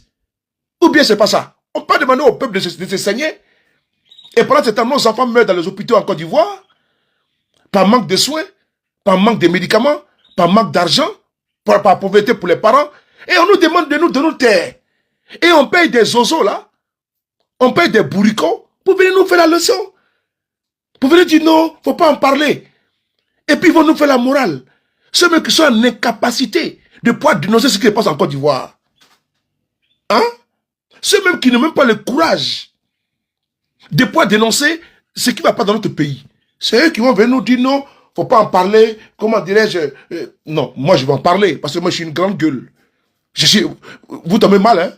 Ou bien c'est pas ça. On peut demander au peuple de se saigner. Et pendant ce temps, nos enfants meurent dans les hôpitaux en Côte d'Ivoire, par manque de soins, par manque de médicaments, par manque d'argent, par pauvreté pour les parents. Et on nous demande de nous taire. Et on paye des zozos là, on paye des bourricots pour venir nous faire la leçon. Pour venir dire non, faut pas en parler. Et puis ils vont nous faire la morale. Ceux qui sont en incapacité de pouvoir dénoncer ce qui se passe en Côte d'Ivoire. Hein? Ceux même qui n'ont même pas le courage de pouvoir dénoncer ce qui ne va pas dans notre pays. C'est eux qui vont venir nous dire non, faut pas en parler. Comment dirais-je? Non, moi je vais en parler parce que moi je suis une grande gueule. Vous tombez mal, hein?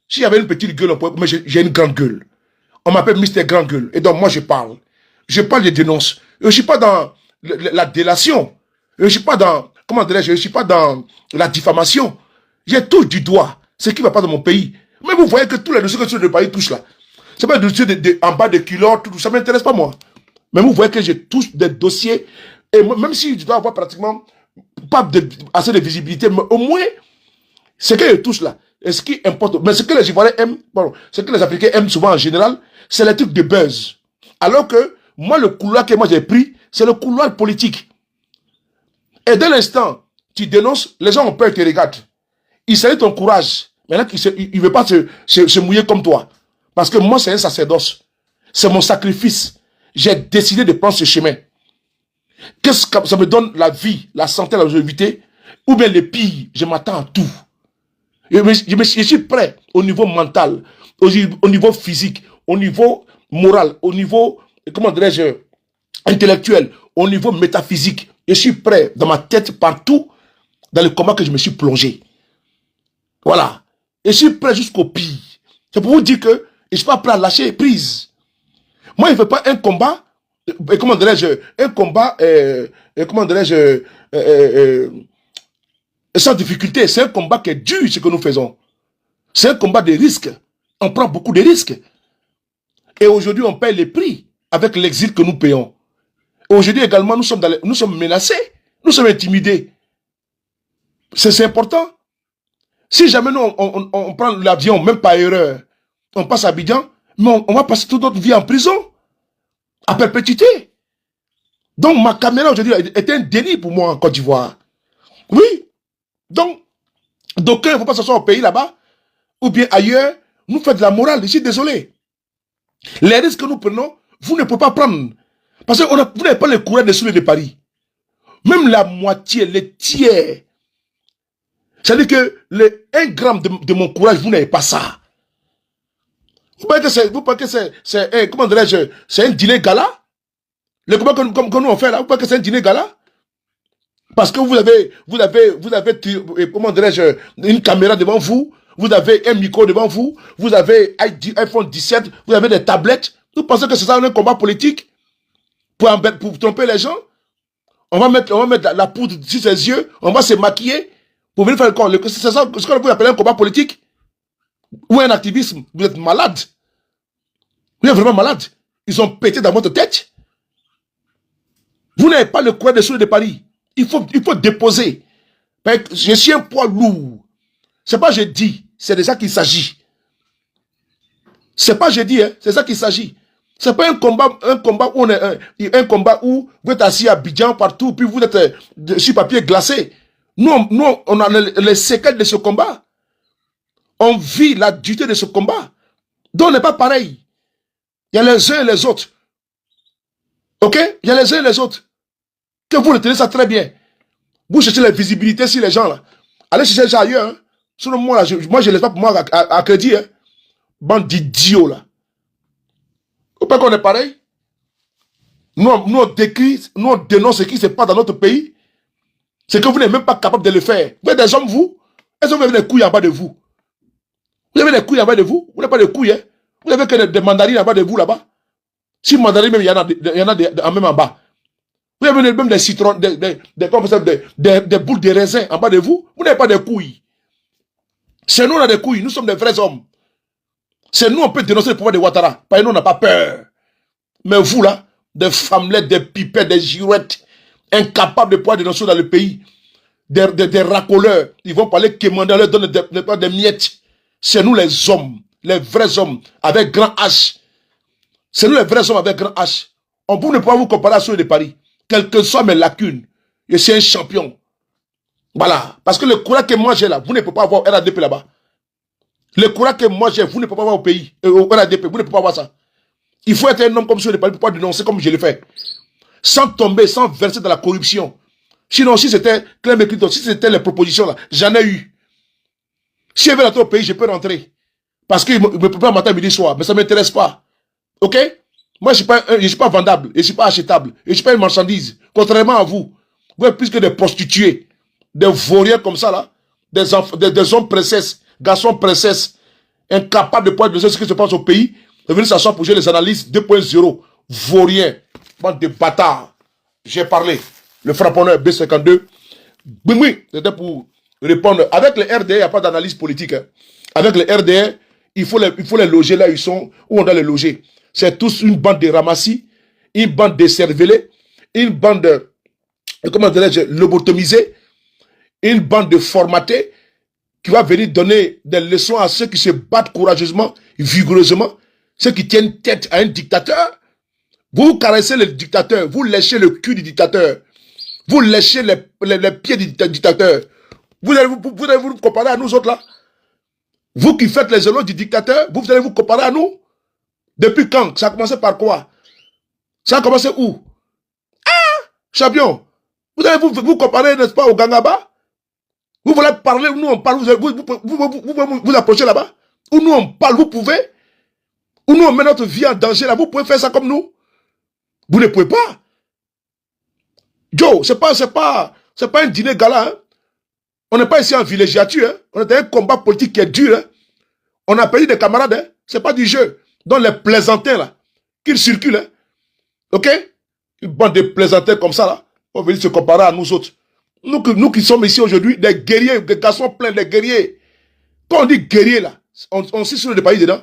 S'il y avait une petite gueule, mais j'ai une grande gueule. On m'appelle Mister Grande Gueule. Et donc moi je parle. Je parle, je dénonce. Je ne suis pas dans la délation. Je ne suis pas dans, comment dirais-je, je ne suis pas dans la diffamation. J'ai touche du doigt ce qui ne va pas dans mon pays. Mais vous voyez que tous les dossiers que le pays touche là, c'est pas des dossiers en bas de culottes, tout ça ne m'intéresse pas moi. Mais vous voyez que je touche des dossiers, et même si je dois avoir pratiquement pas assez de visibilité, mais au moins, ce que je touche là, et ce qui importe, mais ce que les Ivoiriens aiment, pardon, ce que les Africains aiment souvent en général, c'est les trucs de buzz. Alors que moi, le couloir que moi j'ai pris, c'est le couloir politique. Et dès l'instant, tu dénonces, les gens ont peur, ils te regardent. Ils saluent ton courage. Maintenant, il ne veut pas se mouiller comme toi. Parce que moi, c'est un sacerdoce. C'est mon sacrifice. J'ai décidé de prendre ce chemin. Qu'est-ce que ça me donne? La vie, la santé, la longévité, ou bien le pire, je m'attends à tout. Je suis prêt au niveau mental, au niveau physique, au niveau moral, au niveau, comment dirais-je, intellectuel, au niveau métaphysique. Je suis prêt dans ma tête, partout, dans le combat que je me suis plongé. Voilà. Je suis prêt jusqu'au pire. C'est pour vous dire que je ne suis pas prêt à lâcher prise. Moi, je ne fais pas un combat, comment dirais-je, comment dirais-je, sans difficulté. C'est un combat qui est dur, ce que nous faisons. C'est un combat de risques. On prend beaucoup de risques. Et aujourd'hui, on paye les prix avec l'exil que nous payons. Aujourd'hui également, nous sommes menacés. Nous sommes intimidés. C'est important. Si jamais nous, on prend l'avion, même par erreur, on passe à Abidjan, mais on va passer toute notre vie en prison, à perpétuité. Donc ma caméra aujourd'hui était un délit pour moi en Côte d'Ivoire. Oui. Donc, D'aucuns ne vont pas s'asseoir au pays là-bas, ou bien ailleurs, nous faites de la morale. Je suis désolé. Les risques que nous prenons, vous ne pouvez pas prendre. Parce que vous n'avez pas le courage de soulever de Paris. Même la moitié, les tiers. C'est-à-dire que le 1 gramme de mon courage, vous n'avez pas ça. Vous pensez que c'est comment dirais-je, c'est un dîner gala? Le combat que nous on fait là, vous pensez que c'est un dîner gala? Parce que vous avez, comment dirais-je, une caméra devant vous, vous avez un micro devant vous, vous avez iPhone 17, vous avez des tablettes. Vous pensez que c'est ça un combat politique? Pour tromper les gens? On va mettre la poudre sur ses yeux, on va se maquiller pour venir faire le corps. C'est ça ce que vous appelez un combat politique? Ou un activisme? Vous êtes malade. Vous êtes vraiment malade. Ils ont pété dans votre tête. Vous n'avez pas le courage de soulever de Paris. Il faut déposer. Je suis un poids lourd. C'est pas je dis, c'est de ça qu'il s'agit. C'est pas je dis, hein, c'est ça qu'il s'agit. C'est pas un combat où un combat où vous êtes assis à Abidjan partout, puis vous êtes sur papier glacé. Nous, on a les séquelles de ce combat. On vit la dureté de ce combat. Donc on n'est pas pareil. Il y a les uns et les autres. Ok? Il y a les uns et les autres. Que vous retenez ça très bien. Vous cherchez la visibilité sur les gens là. Allez chercher ça ailleurs. Hein. Sinon moi, je ne laisse pas pour moi à crédit. Hein. Bande d'idiots là. Vous pensez qu'on est pareil? Nous on dénonce ce qui se passe dans notre pays. C'est que vous n'êtes même pas capable de le faire. Vous êtes des hommes, vous? Est-ce que vous avez des couilles en bas de vous? Vous avez des couilles en bas de vous? Vous n'avez pas de couilles, hein? Vous n'avez que des mandarines en bas de vous là-bas? Si mandarines même, il y en a même en bas. Vous avez même des citrons, des boules de raisin en bas de vous? Vous n'avez pas de couilles. C'est nous, on a des couilles. Nous sommes des vrais hommes. C'est nous, on peut dénoncer le pouvoir de Ouattara. Parce que nous, on n'a pas peur. Mais vous, là, des femmelettes, des pipettes, des girouettes, incapables de pouvoir dénoncer dans le pays, des racoleurs, ils vont parler quémander, on leur donne des miettes. C'est nous les hommes, les vrais hommes, avec grand H. C'est nous les vrais hommes avec grand H. On ne peut pas vous comparer à ceux de Paris. Quelles que soient mes lacunes, je suis un champion. Voilà. Parce que le courage que moi j'ai là, vous ne pouvez pas avoir au RADP là-bas. Le courage que moi j'ai, vous ne pouvez pas avoir au pays, au RADP, vous ne pouvez pas avoir ça. Il faut être un homme comme ceux de Paris pour pouvoir dénoncer comme je l'ai fait. Sans tomber, sans verser dans la corruption. Sinon, si c'était Clem Écriton, si c'était les propositions là, j'en ai eu. Si je veux rentrer au pays, je peux rentrer. Parce qu'il me peut pas matin, midi, soir. Mais ça ne m'intéresse pas. Ok? Moi, je ne suis pas vendable. Je ne suis pas achetable. Je ne suis pas une marchandise. Contrairement à vous. Vous êtes plus que des prostituées. Des vauriens comme ça, là. Des hommes princesses. Garçons princesses. Incapables de pouvoir dire ce qui se passe au pays. De venir s'asseoir pour jouer les analyses 2.0. Vauriens. Bande de bâtards. J'ai parlé. Le frapponneur B52. Oui, c'était pour répondre. Avec le RDR, il n'y a pas d'analyse politique. Hein. Avec le RDR, il faut les loger là où ils sont, où on doit les loger. C'est tous une bande de ramassis, une bande de cervelés, une bande de, comment dirais-je, lobotomisés, une bande de formatés qui va venir donner des leçons à ceux qui se battent courageusement, vigoureusement, ceux qui tiennent tête à un dictateur. Vous caressez le dictateur, vous léchez le cul du dictateur, vous léchez les pieds du dictateur. Vous allez vous comparer à nous autres là? Vous qui faites les éloges du dictateur, vous allez vous comparer à nous? Depuis quand? Ça a commencé par quoi? Ça a commencé où? Ah! Champion! Vous allez vous comparer, n'est-ce pas, au Gangaba? Vous voulez parler, nous on parle, vous approchez là-bas? Ou nous on parle, vous pouvez? Ou nous on met notre vie en danger là, vous pouvez faire ça comme nous? Vous ne pouvez pas. Joe, c'est pas un dîner gala, hein? On n'est pas ici en villégiature, hein? On est dans un combat politique qui est dur, hein? On a perdu des camarades, hein? C'est pas du jeu. Donc les plaisantins là, qu'ils circulent, hein? Ok? Une bande de plaisantins comme ça là, on va venir se comparer à nous autres. Nous qui sommes ici aujourd'hui, des guerriers, des garçons pleins, des guerriers. Quand on dit guerrier là, on sait sur le pays dedans.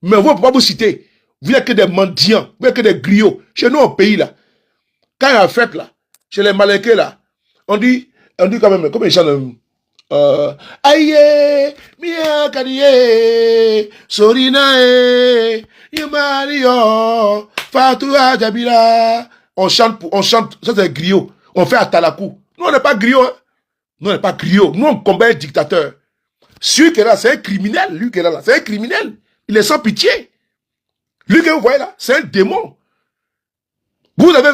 Mais vous ne pouvez pas vous citer. Vous n'êtes que des mendiants, vous n'êtes que des griots. Chez nous au pays là, quand il y a une fête là, chez les Malékés là, on dit quand même, comme ils chantent, aïe, mia kadiye, sorina yumario, fatua jabila. On chante, ça c'est griot. On fait à Talakou. Nous on n'est pas griot, hein? Nous, on n'est pas griot. Nous, on combat un dictateur. Celui qui est là, c'est un criminel. Lui qui est là, c'est un criminel. Il est sans pitié. Lui que vous voyez là, c'est un démon. Vous avez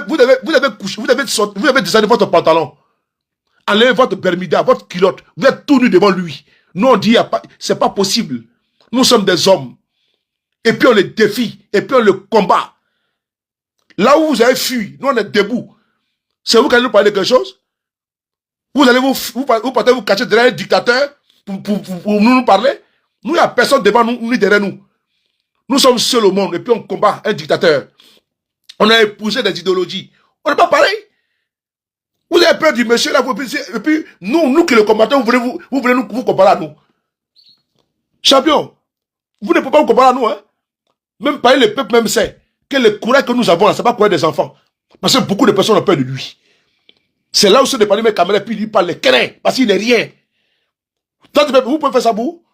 descendu votre pantalon. Enlevez votre bermuda, votre culotte. Vous êtes tout nu devant lui. Nous, on dit, c'est pas possible. Nous sommes des hommes. Et puis on les défie. Et puis on le combat. Là où vous avez fui, nous on est debout. C'est vous qui allez nous parler de quelque chose? Vous allez vous partez vous cacher derrière un dictateur pour nous parler? Nous, il n'y a personne devant nous, ni derrière nous. Nous sommes seuls au monde et puis on combat un dictateur. On a épousé des idéologies. On n'est pas pareil. Vous avez peur du monsieur là, et puis nous qui le combattons, vous voulez vous comparer à nous. Champion, vous ne pouvez pas vous comparer à nous, hein. Même parler le peuple même sait que le courage que nous avons là, c'est pas courage des enfants. Parce que beaucoup de personnes ont peur de lui. C'est là où se dépend mes caméras, puis lui parle les craint, parce qu'il n'est rien. Vous pouvez faire ça pour vous?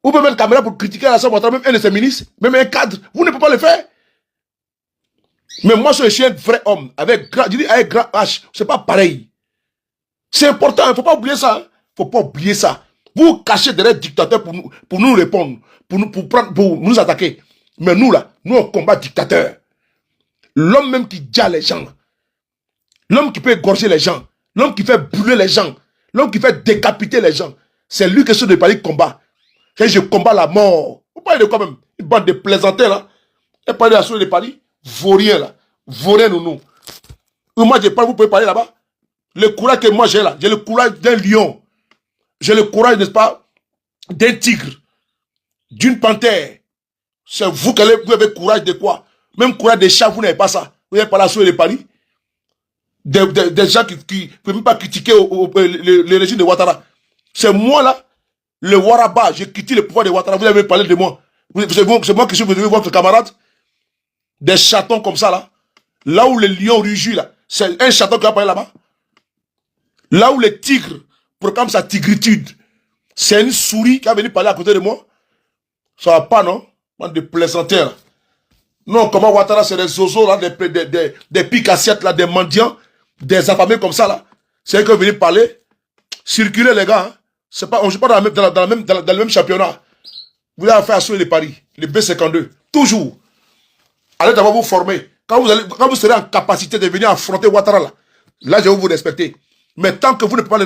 Vous pouvez mettre une caméra pour critiquer à l'Assemblée, même un de ses ministres, même un cadre. Vous ne pouvez pas le faire. Mais moi, je suis un vrai homme, avec grand H. C'est pas pareil. C'est important, il ne faut pas oublier ça. Il ne faut pas oublier ça. Vous cachez derrière le dictateur pour nous répondre, pour nous attaquer. Mais nous, là, nous, on combat le dictateur. L'homme même qui dit les gens. L'homme qui peut égorger les gens. L'homme qui fait brûler les gens. L'homme qui fait décapiter les gens. C'est lui que ceux de Paris combat. Et je combats la mort. Vous parlez de quoi même? Une bande de plaisantins là. Et parlez de la soirée de Paris. Vaurien là. Vaurien nous. Moi je parle, vous pouvez parler là-bas. Le courage que moi j'ai là. J'ai le courage d'un lion. J'ai le courage, n'est-ce pas, d'un tigre. D'une panthère. C'est vous qui avez le courage de quoi? Même courage des chats, vous n'avez pas ça. Vous n'avez pas la soirée de Paris. Des gens qui ne peuvent même pas critiquer le régime de Ouattara. C'est moi là. Le Waraba, j'ai quitté le pouvoir de Ouattara, vous avez parlé de moi. C'est moi qui suis devenu votre camarade. Des chatons comme ça là. Là où le lion rugit là, c'est un chaton qui va parler là-bas. Là où le tigre proclame sa tigritude, c'est une souris qui va venir parler à côté de moi. Ça va pas, non? Bande de plaisantins là. Non, comment Ouattara, c'est des zozos là, des piques assiettes là, des mendiants, des affamés comme ça là. C'est eux qui vont venir parler. Circuler les gars, hein. C'est pas, on ne joue pas dans le même championnat. Vous avez affaire à ceux de Paris, les B52. Toujours. Allez d'abord vous former. Quand vous serez en capacité de venir affronter Ouattara, là je vais vous respecter. Mais tant que vous ne pouvez pas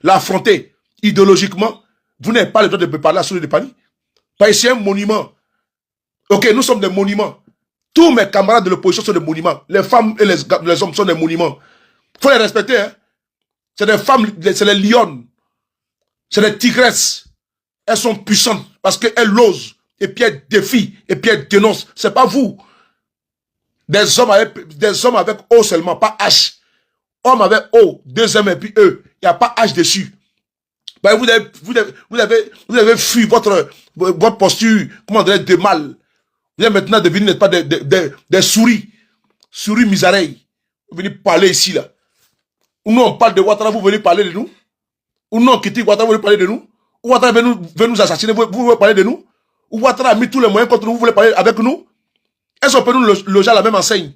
l'affronter idéologiquement, vous n'avez pas le droit de parler à ceux de Paris. Parce que c'est un monument. Ok, nous sommes des monuments. Tous mes camarades de l'opposition sont des monuments. Les femmes et les hommes sont des monuments. Il faut les respecter. Hein? C'est des femmes, c'est les lionnes. C'est des tigresses. Elles sont puissantes parce qu'elles osent. Et puis elles défient. Et puis elles dénoncent. C'est pas vous. Des hommes avec O seulement, pas H. Hommes avec O, deux hommes et puis E. Il n'y a pas H dessus. Ben vous avez fui votre posture, comment dire, de mal. Vous êtes maintenant devenu, n'est-ce pas, des souris. Souris misareilles. Vous venez parler ici, là. Ou nous, on parle de Ouattara, vous venez parler de nous. Ou non, Kitty Ouattara, vous voulez parler de nous. Ou Ouattara veut nous assassiner, vous voulez parler de nous. Ou Ouattara a mis tous les moyens contre nous, vous voulez parler avec nous. Est-ce qu'on peut nous loger à la même enseigne?